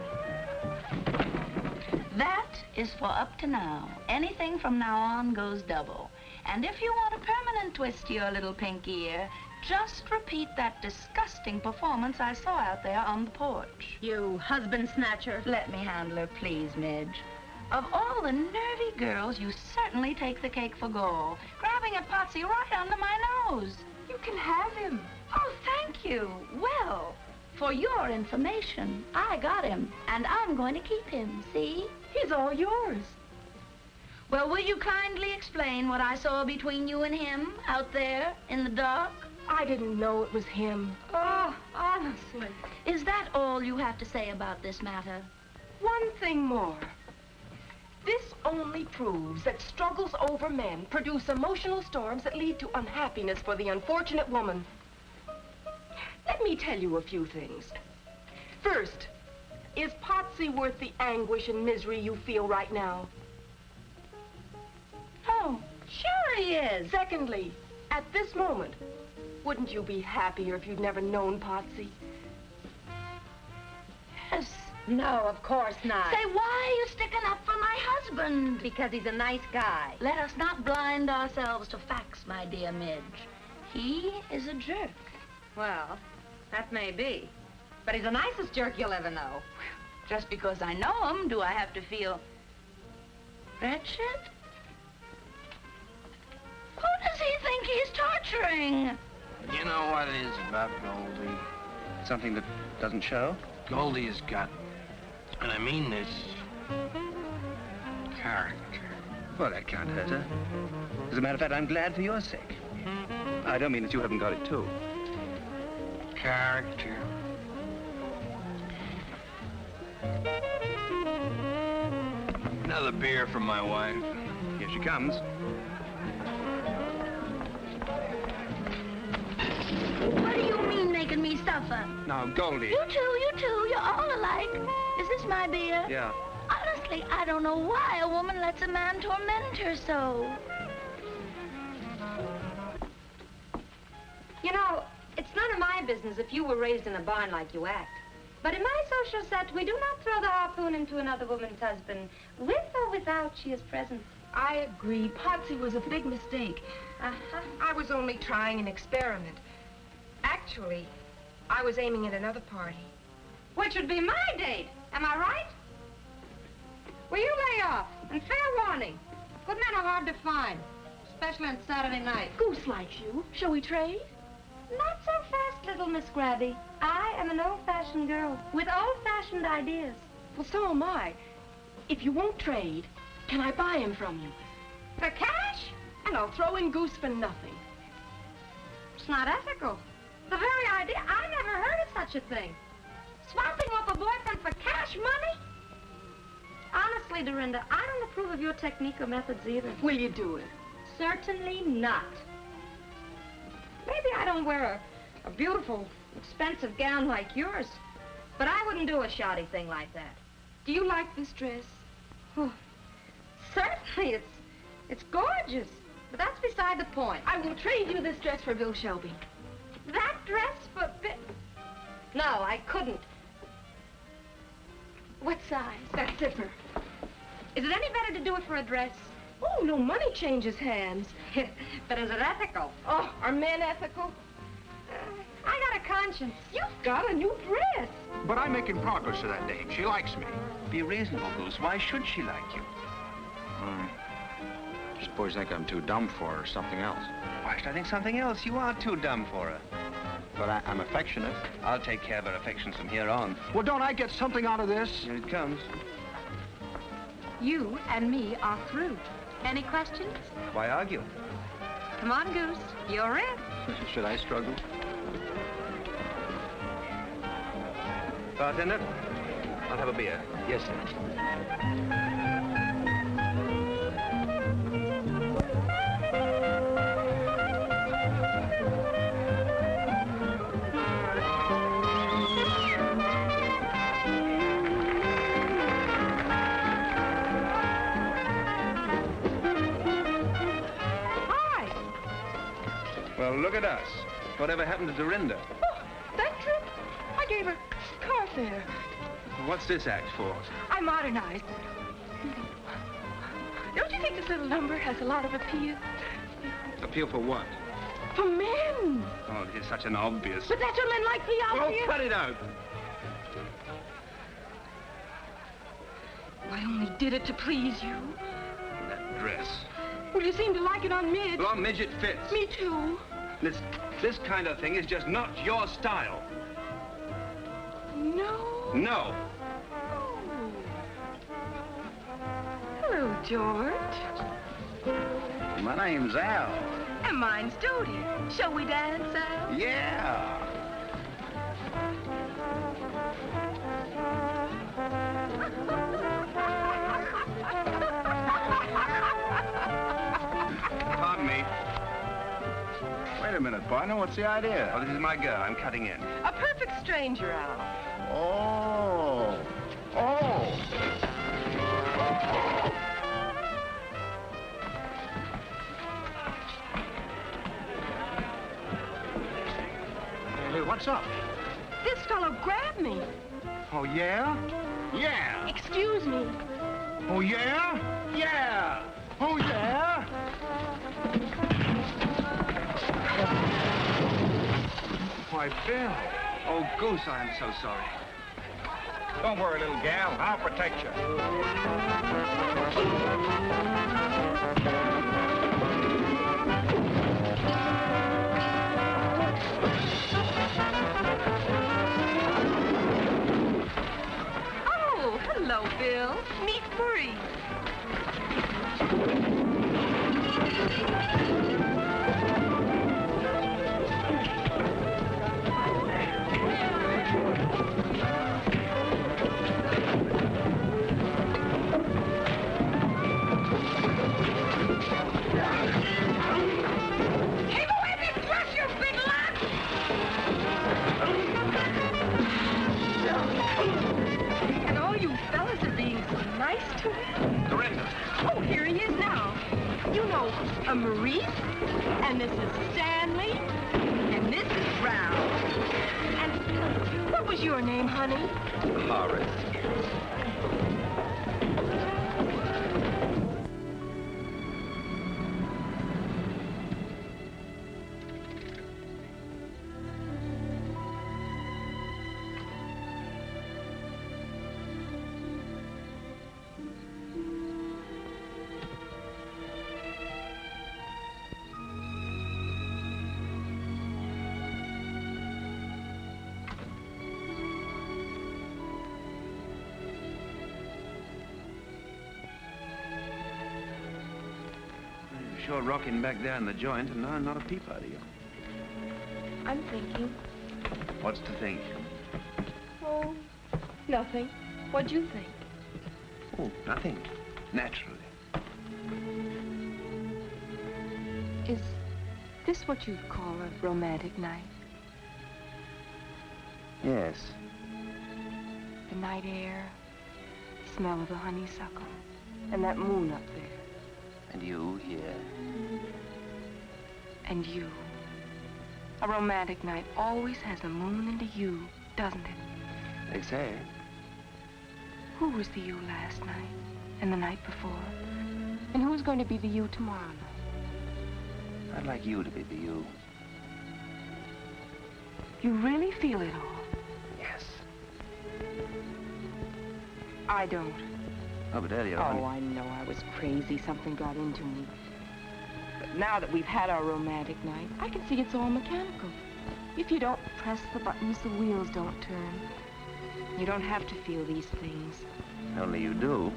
That is for up to now. Anything from now on goes double. And if you want a permanent twist to your little pink ear, just repeat that disgusting performance I saw out there on the porch. You husband snatcher. Let me handle her, please, Midge. Of all the nervy girls, you certainly take the cake for gall, grabbing at Potsy right under my nose. You can have him. Oh, thank you. Well, for your information, I got him, and I'm going to keep him, see? He's all yours. Well, will you kindly explain what I saw between you and him out there in the dark? I didn't know it was him. Oh, honestly. Is that all you have to say about this matter? One thing more. This only proves that struggles over men produce emotional storms that lead to unhappiness for the unfortunate woman. Let me tell you a few things. First, is Potsy worth the anguish and misery you feel right now? Oh, sure he is. Secondly, at this moment, wouldn't you be happier if you'd never known Potsy? Yes. No, of course not. Say, why are you sticking up for my husband? Because he's a nice guy. Let us not blind ourselves to facts, my dear Midge. He is a jerk. Well, that may be. But he's the nicest jerk you'll ever know. Just because I know him, do I have to feel wretched? Who does he think he's torturing? You know what it is about Goldie? Something that doesn't show? Goldie has got, and I mean this, character. Well, that can't hurt her. As a matter of fact, I'm glad for your sake. I don't mean that you haven't got it, too. Character. Another beer from my wife. Here she comes. What do you mean making me suffer? Now, Goldie. You two, you're all alike. Is this my beer? Yeah. Honestly, I don't know why a woman lets a man torment her so. You know, it's none of my business if you were raised in a barn like you act. But in my social set, we do not throw the harpoon into another woman's husband, with or without she is present. I agree. Potsy was a big mistake. I was only trying an experiment. Actually, I was aiming at another party. Which would be my date. Am I right? Well, you lay off. And fair warning. Good men are hard to find, especially on Saturday night. Goose likes you. Shall we trade? Not so fast, little Miss Grabby. I am an old-fashioned girl with old-fashioned ideas. Well, so am I. If you won't trade, can I buy him from you? For cash? And I'll throw in Goose for nothing. It's not ethical. The very idea, I never heard of such a thing. Swapping off a boyfriend for cash money? Honestly, Dorinda, I don't approve of your technique or methods either. Will you do it? Certainly not. Maybe I don't wear a beautiful, expensive gown like yours, but I wouldn't do a shoddy thing like that. Do you like this dress? Oh, certainly, it's gorgeous, but that's beside the point. I will trade you this dress for Bill Shelby. That dress for No, I couldn't. What size? That zipper. Is it any better to do it for a dress? Oh, no, money changes hands. But is it ethical? Oh, are men ethical? I got a conscience. You've got a new dress. But I'm making progress with that dame. She likes me. Be reasonable, Goose. Why should she like you? I suppose you think I'm too dumb for her or something else. Why should I think something else? You are too dumb for her. But I'm affectionate. I'll take care of her affections from here on. Well, don't I get something out of this? Here it comes. You and me are through. Any questions? Why argue? Come on, Goose. You're in. Should I struggle? Bartender, I'll have a beer. Yes, sir. look at us. Whatever happened to Dorinda? Oh, that trip? I gave her car fare. What's this act for? I modernized. Don't you think this little number has a lot of appeal? Appeal for what? For men. Oh, it is such an obvious... But that's what men like me out Oh, here. cut it out. I only did it to please you. That dress. Well, you seem to like it on Midge. Well, Midget fits. Me too. This kind of thing is just not your style. No. No. Oh. Hello, George. My name's Al. And mine's Dodie. Shall we dance, Al? Yeah. Pardon me. Wait a minute, partner. What's the idea? Oh, this is my girl. I'm cutting in. A perfect stranger, Al. Oh. Oh. Hey, what's up? This fellow grabbed me. Oh, yeah? Yeah. Excuse me. Oh, yeah? Yeah. Oh, yeah? Why, Bill. Oh, Goose, I am so sorry. Don't worry, little gal. I'll protect you. Oh, hello, Bill. Meet Marie. And all you fellas are being so nice to him. Dorinda. Oh, here he is now. You know, a Maurice, and this is Stanley, and this is Brown. And what was your name, honey? Horace. Sure rocking back there in the joint, and now not a peep out of you. I'm thinking. What's to think? Oh, nothing. What'd you think? Oh, nothing. Naturally. Is this what you'd call a romantic night? Yes. The night air, the smell of the honeysuckle, and that moon up there. And you here. And you. A romantic night always has a moon and a you, doesn't it? They say. Who was the you last night? And the night before? And who's going to be the you tomorrow night? I'd like you to be the you. You really feel it all? Yes. I don't. Oh, but Eddie, Oh, I know I was crazy. Something got into me. But now that we've had our romantic night, I can see it's all mechanical. If you don't press the buttons, the wheels don't turn. You don't have to feel these things. Only you do.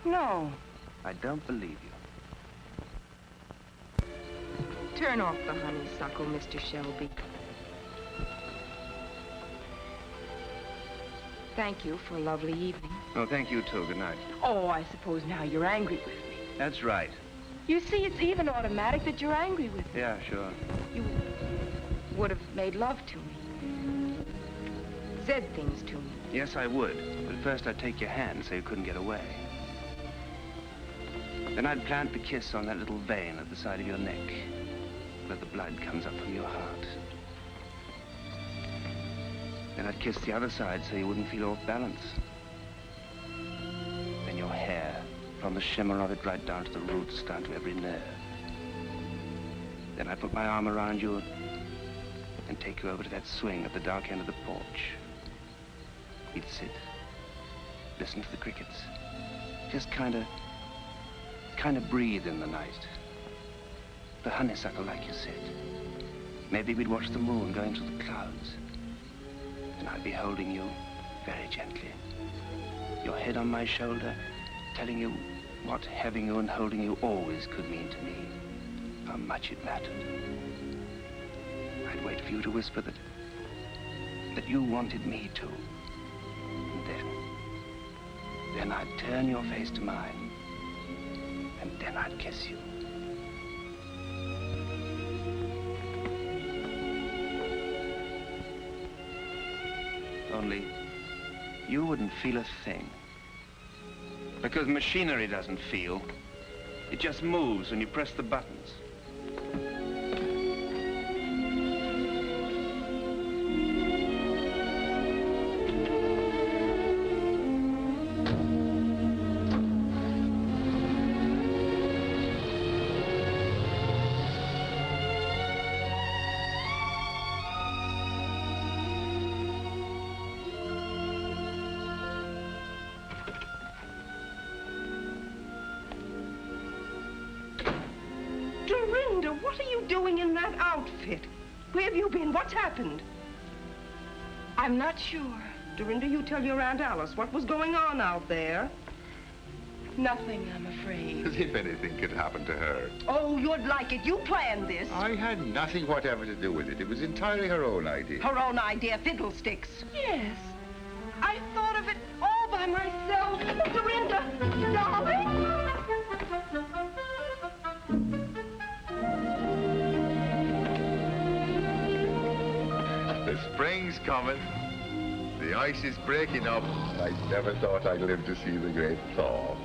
No. I don't believe you. Turn off the honeysuckle, Mr. Shelby. Thank you for a lovely evening. Oh, thank you, too. Good night. Oh, I suppose now you're angry with me. That's right. You see, it's even automatic that you're angry with me. Yeah, sure. You would have made love to me. Said things to me. Yes, I would. But first I'd take your hand so you couldn't get away. Then I'd plant the kiss on that little vein at the side of your neck. where the blood comes up from your heart. Then I'd kiss the other side so you wouldn't feel off balance. Then your hair, from the shimmer of it right down to the roots, down to every nerve. Then I'd put my arm around you and take you over to that swing at the dark end of the porch. We'd sit, listen to the crickets, just kind of breathe in the night. The honeysuckle, like you said. Maybe we'd watch the moon going through the clouds. And I'd be holding you very gently. Your head on my shoulder, telling you what having you and holding you always could mean to me. How much it mattered. I'd wait for you to whisper that you wanted me to. And then I'd turn your face to mine. And then I'd kiss you. Only you wouldn't feel a thing. Because machinery doesn't feel. It just moves when you press the buttons. Dorinda, what are you doing in that outfit? Where have you been? What's happened? I'm not sure. Dorinda, you tell your Aunt Alice what was going on out there. Nothing, I'm afraid. As if anything could happen to her. Oh, you'd like it. You planned this. I had nothing whatever to do with it. It was entirely her own idea. Her own idea, fiddlesticks. Yes. I thought of it all by myself. Dorinda, darling. The spring's coming. The ice is breaking up. I never thought I'd live to see the great thaw.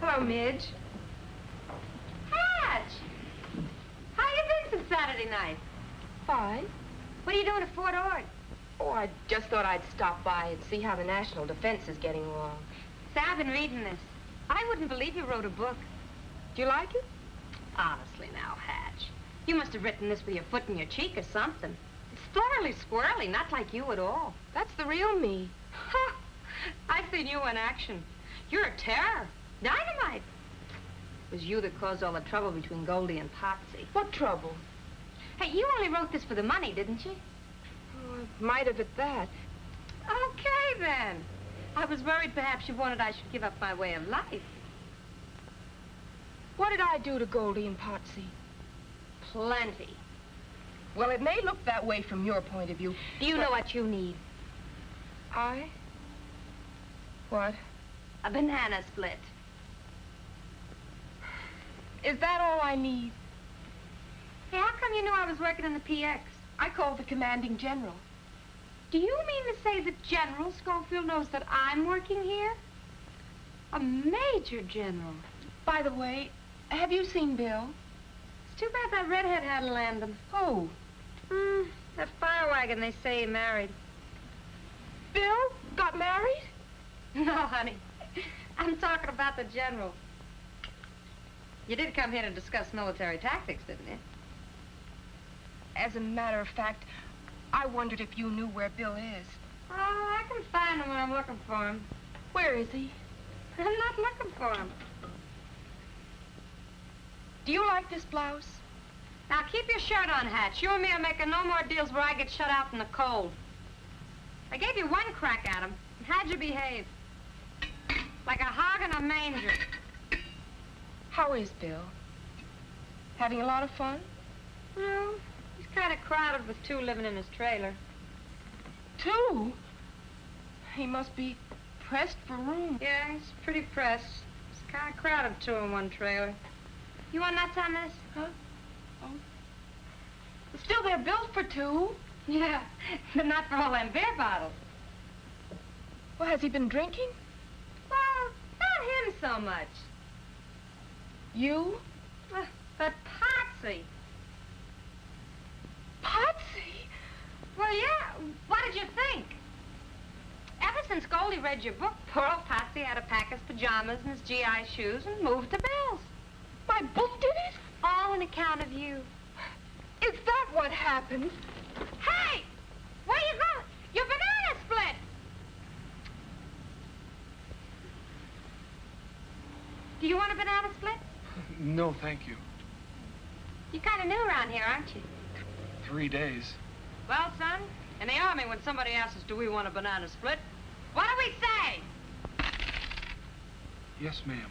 Hello, Midge. Hatch! How you been since Saturday night? Fine. What are you doing at Fort Ord? Oh, I just thought I'd stop by and see how the national defense is getting along. Say, I've been reading this. I wouldn't believe you wrote a book. Do you like it? Honestly now, Hatch. You must have written this with your foot in your cheek or something. It's thoroughly squirrely, not like you at all. That's the real me. Ha! I've seen you in action. You're a terror. Dynamite. It was you that caused all the trouble between Goldie and Potsy. What trouble? Hey, you only wrote this for the money, didn't you? Oh, I might have at that. Okay, then. I was worried perhaps you wanted I should give up my way of life. What did I do to Goldie and Potsy? Plenty. Well, it may look that way from your point of view. Do you know what you need? I? What? A banana split. Is that all I need? Hey, how come you knew I was working in the PX? I called the commanding general. Do you mean to say that General Schofield knows that I'm working here? A major general. By the way, have you seen Bill? It's too bad that redhead had to land him. Who? That fire wagon they say he married. Bill got married? No, honey. I'm talking about the general. You did come here to discuss military tactics, didn't you? As a matter of fact, I wondered if you knew where Bill is. Oh, I can find him when I'm looking for him. Where is he? I'm not looking for him. Do you like this blouse? Now, keep your shirt on, Hatch. You and me are making no more deals where I get shut out in the cold. I gave you one crack at him. How'd you behave? Like a hog in a manger. How is Bill? Having a lot of fun? No, he's kind of crowded with two living in his trailer. Two? He must be pressed for room. Yeah, he's pretty pressed. It's kind of crowded, two in one trailer. You want nuts on this? Huh? Oh. But still, they're built for two. Yeah, but not for all them beer bottles. Well, has he been drinking? Well, not him so much. You? But Potsy. Potsy? Well, yeah. What did you think? Ever since Goldie read your book, poor old Potsy had to pack his pajamas and his GI shoes and move to Bill's. My book did it? All on account of you. Is that what happened? Hey! Where you going? Your banana split! Do you want a banana split? No, thank you. You're kind of new around here, aren't you? 3 days. Well, son, in the Army, when somebody asks us, do we want a banana split, what do we say? Yes, ma'am.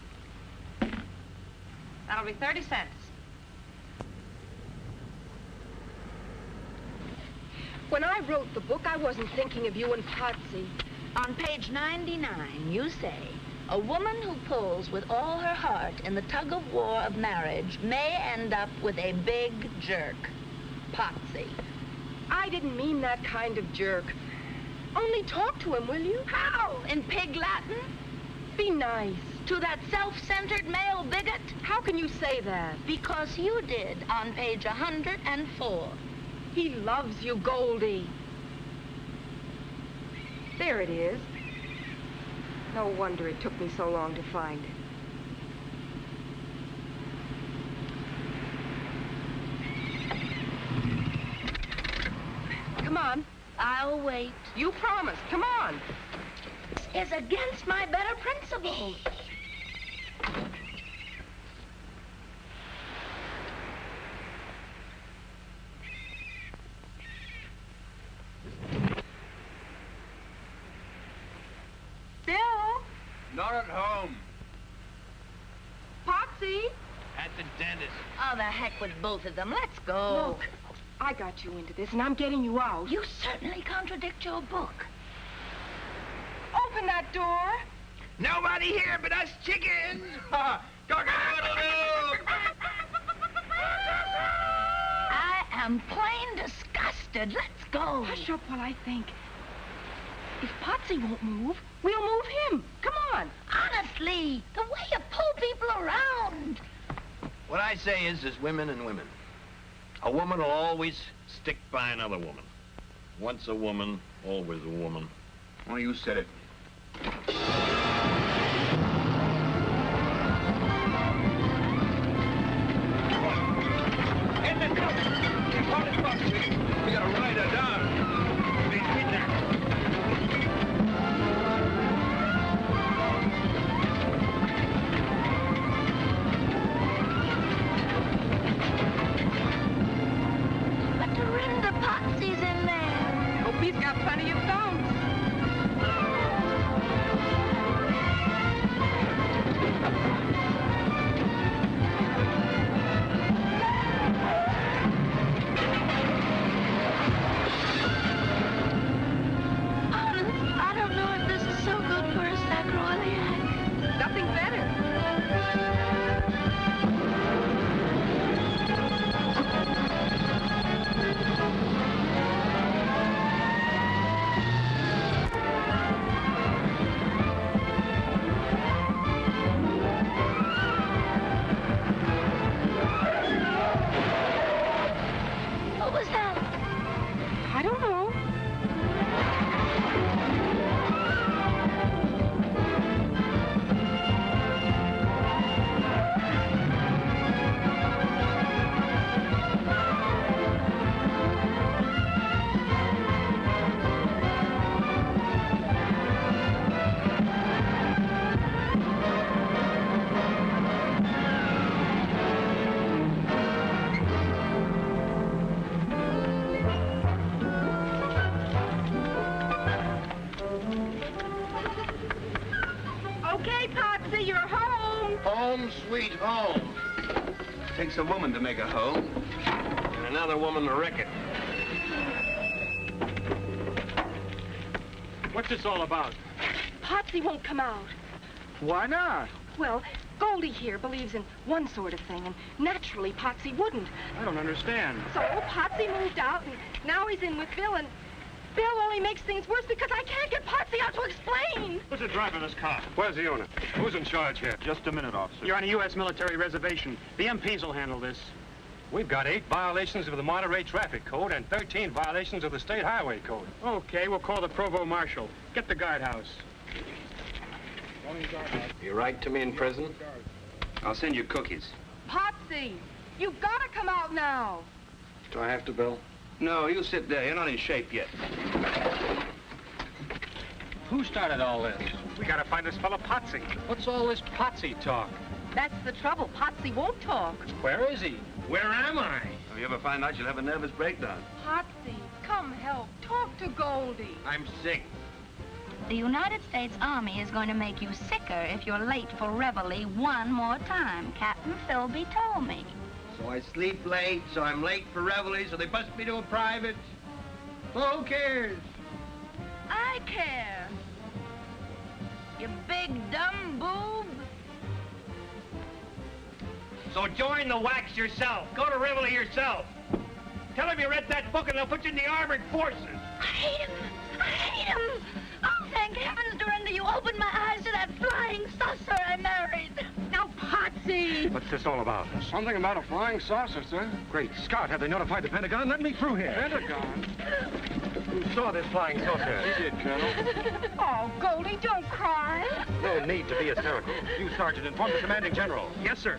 That'll be 30 cents. When I wrote the book, I wasn't thinking of you and Potsy. On page 99, you say, a woman who pulls with all her heart in the tug-of-war of marriage may end up with a big jerk. Potsy. I didn't mean that kind of jerk. Only talk to him, will you? How? In pig Latin? Be nice. To that self-centered male bigot? How can you say that? Because you did on page 104. He loves you, Goldie. There it is. No wonder it took me so long to find it. Come on. I'll wait. You promised. Come on. It's against my better principles. Bill? Not at home. Potsy? At the dentist. Oh, the heck with both of them. Let's go. Look, I got you into this, and I'm getting you out. You certainly contradict your book. Open that door. Nobody here but us chickens. Cock-a-doodle-doo. I am plain disgusted. Let's go. Hush up while I think. If Potsy won't move, we'll move him. Come on. Honestly, the way you pull people around. What I say is, there's women and women. A woman will always stick by another woman. Once a woman, always a woman. Oh, you said it. Get the truck! We gotta ride her down. Be kidnapped. But Dorinda Potsy's in there. Hope he's got plenty of thumbs. sweet home. Takes a woman to make a home. And another woman to wreck it. What's this all about? Potsy won't come out. Why not? Well, Goldie here believes in one sort of thing, and naturally Potsy wouldn't. I don't understand. So Potsy moved out, and now he's in with Bill, and Bill only makes things worse because I can't get Potsy out to explain. Who's the driver of this car? Where's the unit? Who's in charge here? Just a minute, officer. You're on a U.S. military reservation. The MPs will handle this. We've got 8 violations of the Monterey Traffic Code and 13 violations of the State Highway Code. Okay, we'll call the Provost Marshal. Get the guardhouse. You write to me in prison? I'll send you cookies. Potsy, you've got to come out now. Do I have to, Bill? No, you sit there. You're not in shape yet. Who started all this? We gotta find this fellow Potsy. What's all this Potsy talk? That's the trouble. Potsy won't talk. Where is he? Where am I? If you ever find out, you'll have a nervous breakdown. Potsy, come help. Talk to Goldie. I'm sick. The United States Army is going to make you sicker if you're late for reveille one more time. Captain Philby told me. So I sleep late, so I'm late for reveille, so they bust me to a private. Well, who cares? I care. You big dumb boob. So join the wax yourself. Go to reveille yourself. Tell them you read that book and they'll put you in the armored forces. I hate him. I hate him. Oh, thank heavens, Dorinda, you opened my eyes to that flying saucer I married. Now, Potsy. What's this all about? Something about a flying saucer, sir. Great Scott, have they notified the Pentagon? Let me through here. Pentagon? Who saw this flying saucer? He did, Colonel. Oh, Goldie, don't cry. No need to be hysterical. You, Sergeant, inform the commanding general. Yes, sir.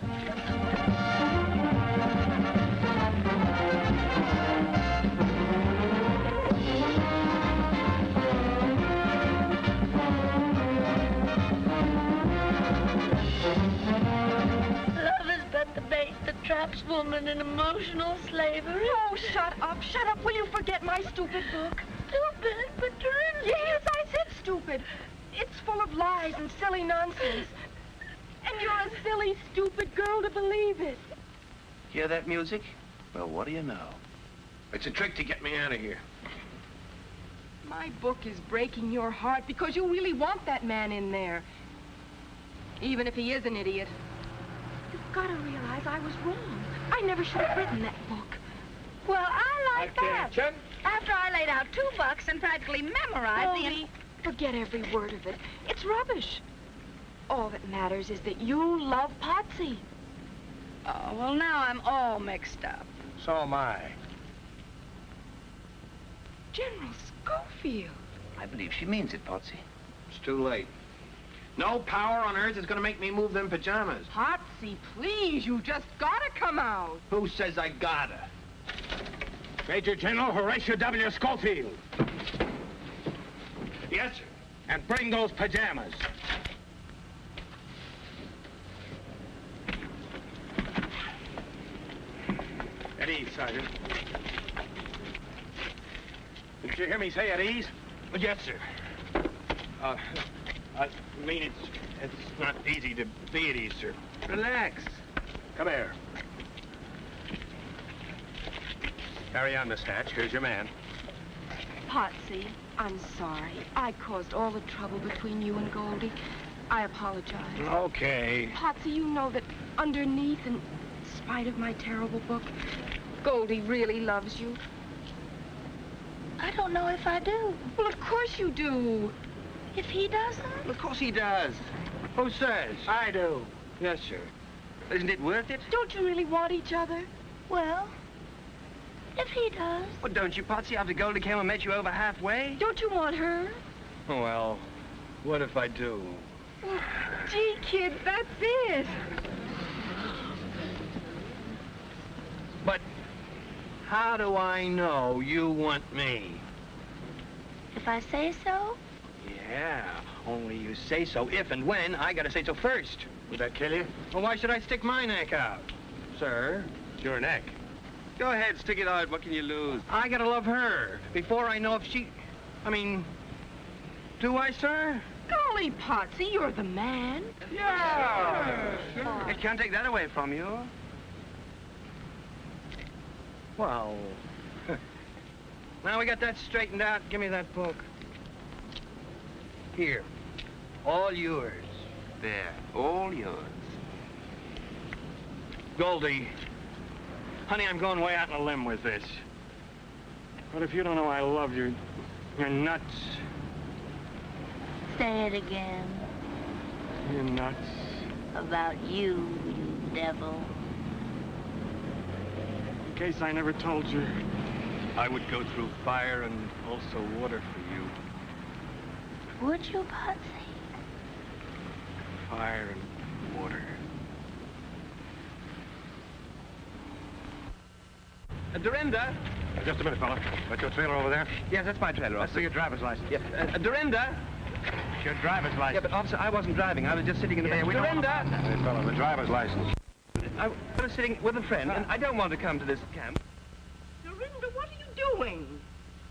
Traps woman in emotional slavery. Oh, shut up. Shut up. Will you forget my stupid book? Stupid, but Dorinda. Yes, I said stupid. It's full of lies and silly nonsense. And you're a silly, stupid girl to believe it. Hear that music? Well, what do you know? It's a trick to get me out of here. My book is breaking your heart because you really want that man in there. Even if he is an idiot. You've got to realize I was wrong. I never should have written that book. Well, I like that. Attention. After I laid out $2 and practically memorized Goldie, forget every word of it. It's rubbish. All that matters is that you love Potsy. Oh, well, now I'm all mixed up. So am I. General Schofield. I believe she means it, Potsy. It's too late. No power on earth is going to make me move them pajamas. Potsy, please, you just gotta come out. Who says I gotta? Major General Horatio W. Schofield. Yes, sir. And bring those pajamas. At ease, Sergeant. Did you hear me say at ease? Yes, sir. I mean, it's not easy to be at ease, sir. Relax. Come here. Carry on, Miss Hatch. Here's your man. Potsy, I'm sorry. I caused all the trouble between you and Goldie. I apologize. Okay. Potsy, you know that underneath, in spite of my terrible book, Goldie really loves you. I don't know if I do. Well, of course you do. If he doesn't? Of course he does. Who says? I do. Yes, sir. Isn't it worth it? Don't you really want each other? Well, if he does. Well, don't you, Potsy, after Goldie came and met you over halfway? Don't you want her? Well, what if I do? Oh, gee, kid, that's it. But how do I know you want me? If I say so? Yeah, only you say so if and when I gotta say so first. Would that kill you? Well, why should I stick my neck out? Sir? It's your neck. Go ahead, stick it out. What can you lose? I gotta love her before I know if she... I mean, do I, sir? Golly, Potsy, you're the man. Yeah! I can't take that away from you. Well, now we got that straightened out, give me that book. Here. All yours. There, all yours. Goldie, honey, I'm going way out on a limb with this. But if you don't know I love you, you're nuts. Say it again. You're nuts. About you, you devil. In case I never told you. I would go through fire and also water for you. Would you, Potsy? Fire and water. Dorinda? Just a minute, fella. That's your trailer over there? Yes, that's my trailer, Let's officer. see your driver's license. Yeah. Dorinda? It's your driver's license. Yeah, but officer, I wasn't driving. I was just sitting in the back. Dorinda! Hey, fella, the driver's license. I was sitting with a friend, and I don't want to come to this camp. Dorinda, what are you doing?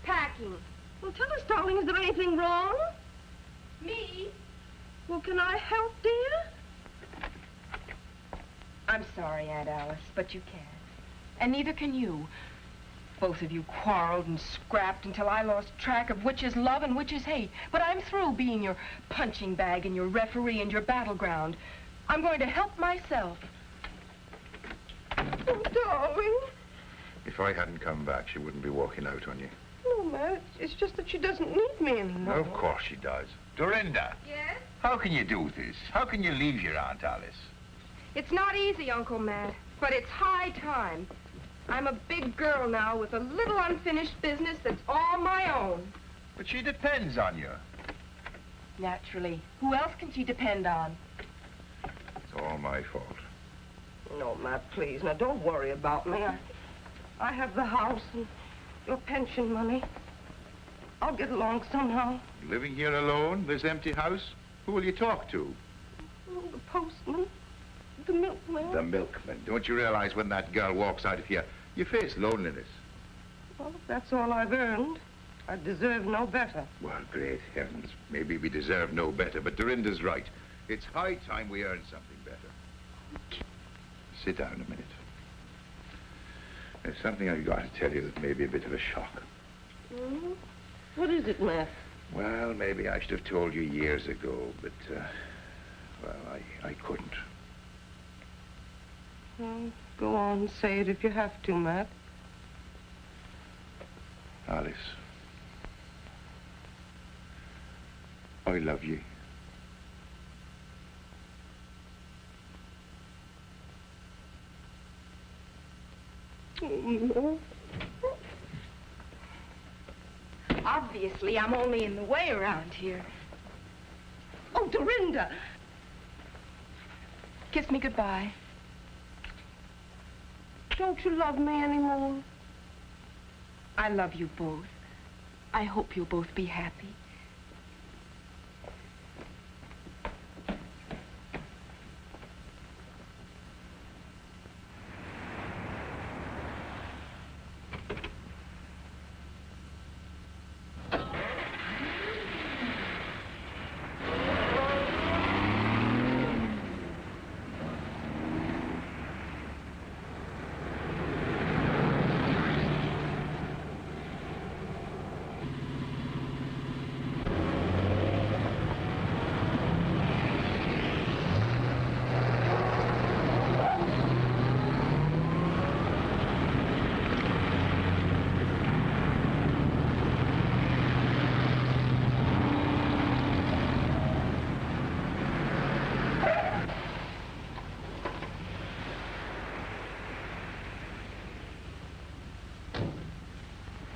Packing. Well, tell us, darling, is there anything wrong? Me? Well, can I help, dear? I'm sorry, Aunt Alice, but you can't. And neither can you. Both of you quarreled and scrapped until I lost track of which is love and which is hate. But I'm through being your punching bag and your referee and your battleground. I'm going to help myself. Oh, darling. If I hadn't come back, she wouldn't be walking out on you. No, Matt, it's just that she doesn't need me anymore. Of course she does. Dorinda. Yes? How can you do this? How can you leave your Aunt Alice? It's not easy, Uncle Matt, but it's high time. I'm a big girl now with a little unfinished business that's all my own. But she depends on you. Naturally. Who else can she depend on? It's all my fault. No, Matt, please. Now, don't worry about me. I have the house and your pension money. I'll get along somehow. Living here alone, this empty house? Who will you talk to? Oh, the postman, the milkman. The milkman. Don't you realize when that girl walks out of here, you face loneliness? Well, if that's all I've earned, I deserve no better. Well, great heavens. Maybe we deserve no better, but Dorinda's right. It's high time we earned something better. Sit down a minute. There's something I've got to tell you that may be a bit of a shock. Mm-hmm. What is it, Matt? Well, maybe I should have told you years ago, but, well, I couldn't. Well, go on, say it if you have to, Matt. Alice, I love you. No. Obviously, I'm only in the way around here. Oh, Dorinda! Kiss me goodbye. Don't you love me anymore? I love you both. I hope you'll both be happy.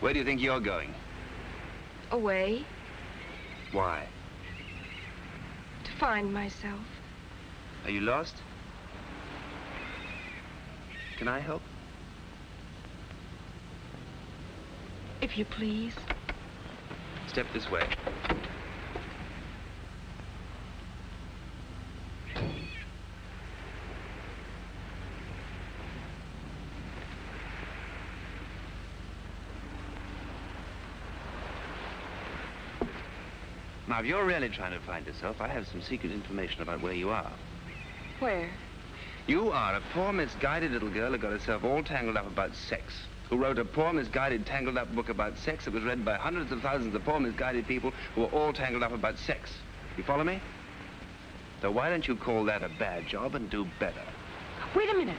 Where do you think you're going? Away Why? to find myself. Are you lost? Can I help? If you please. Step this way. Now, if you're really trying to find yourself, I have some secret information about where you are. Where? You are a poor, misguided little girl who got herself all tangled up about sex, who wrote a poor, misguided, tangled up book about sex that was read by hundreds of thousands of poor, misguided people who were all tangled up about sex. You follow me? So why don't you call that a bad job and do better? Wait a minute.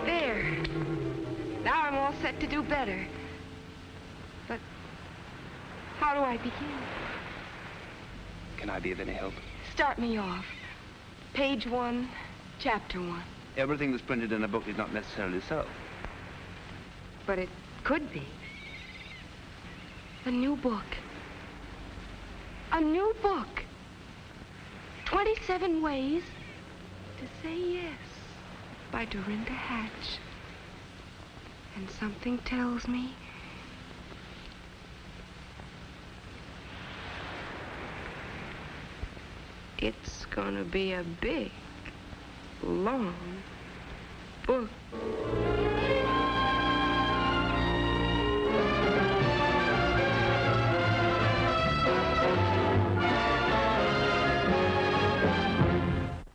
There. Now I'm all set to do better. But how do I begin? Can I be of any help? Start me off. Page 1, chapter 1. Everything that's printed in a book is not necessarily so. But it could be. A new book. A new book. 27 Ways to Say Yes by Dorinda Hatch. And something tells me it's gonna be a big, long book.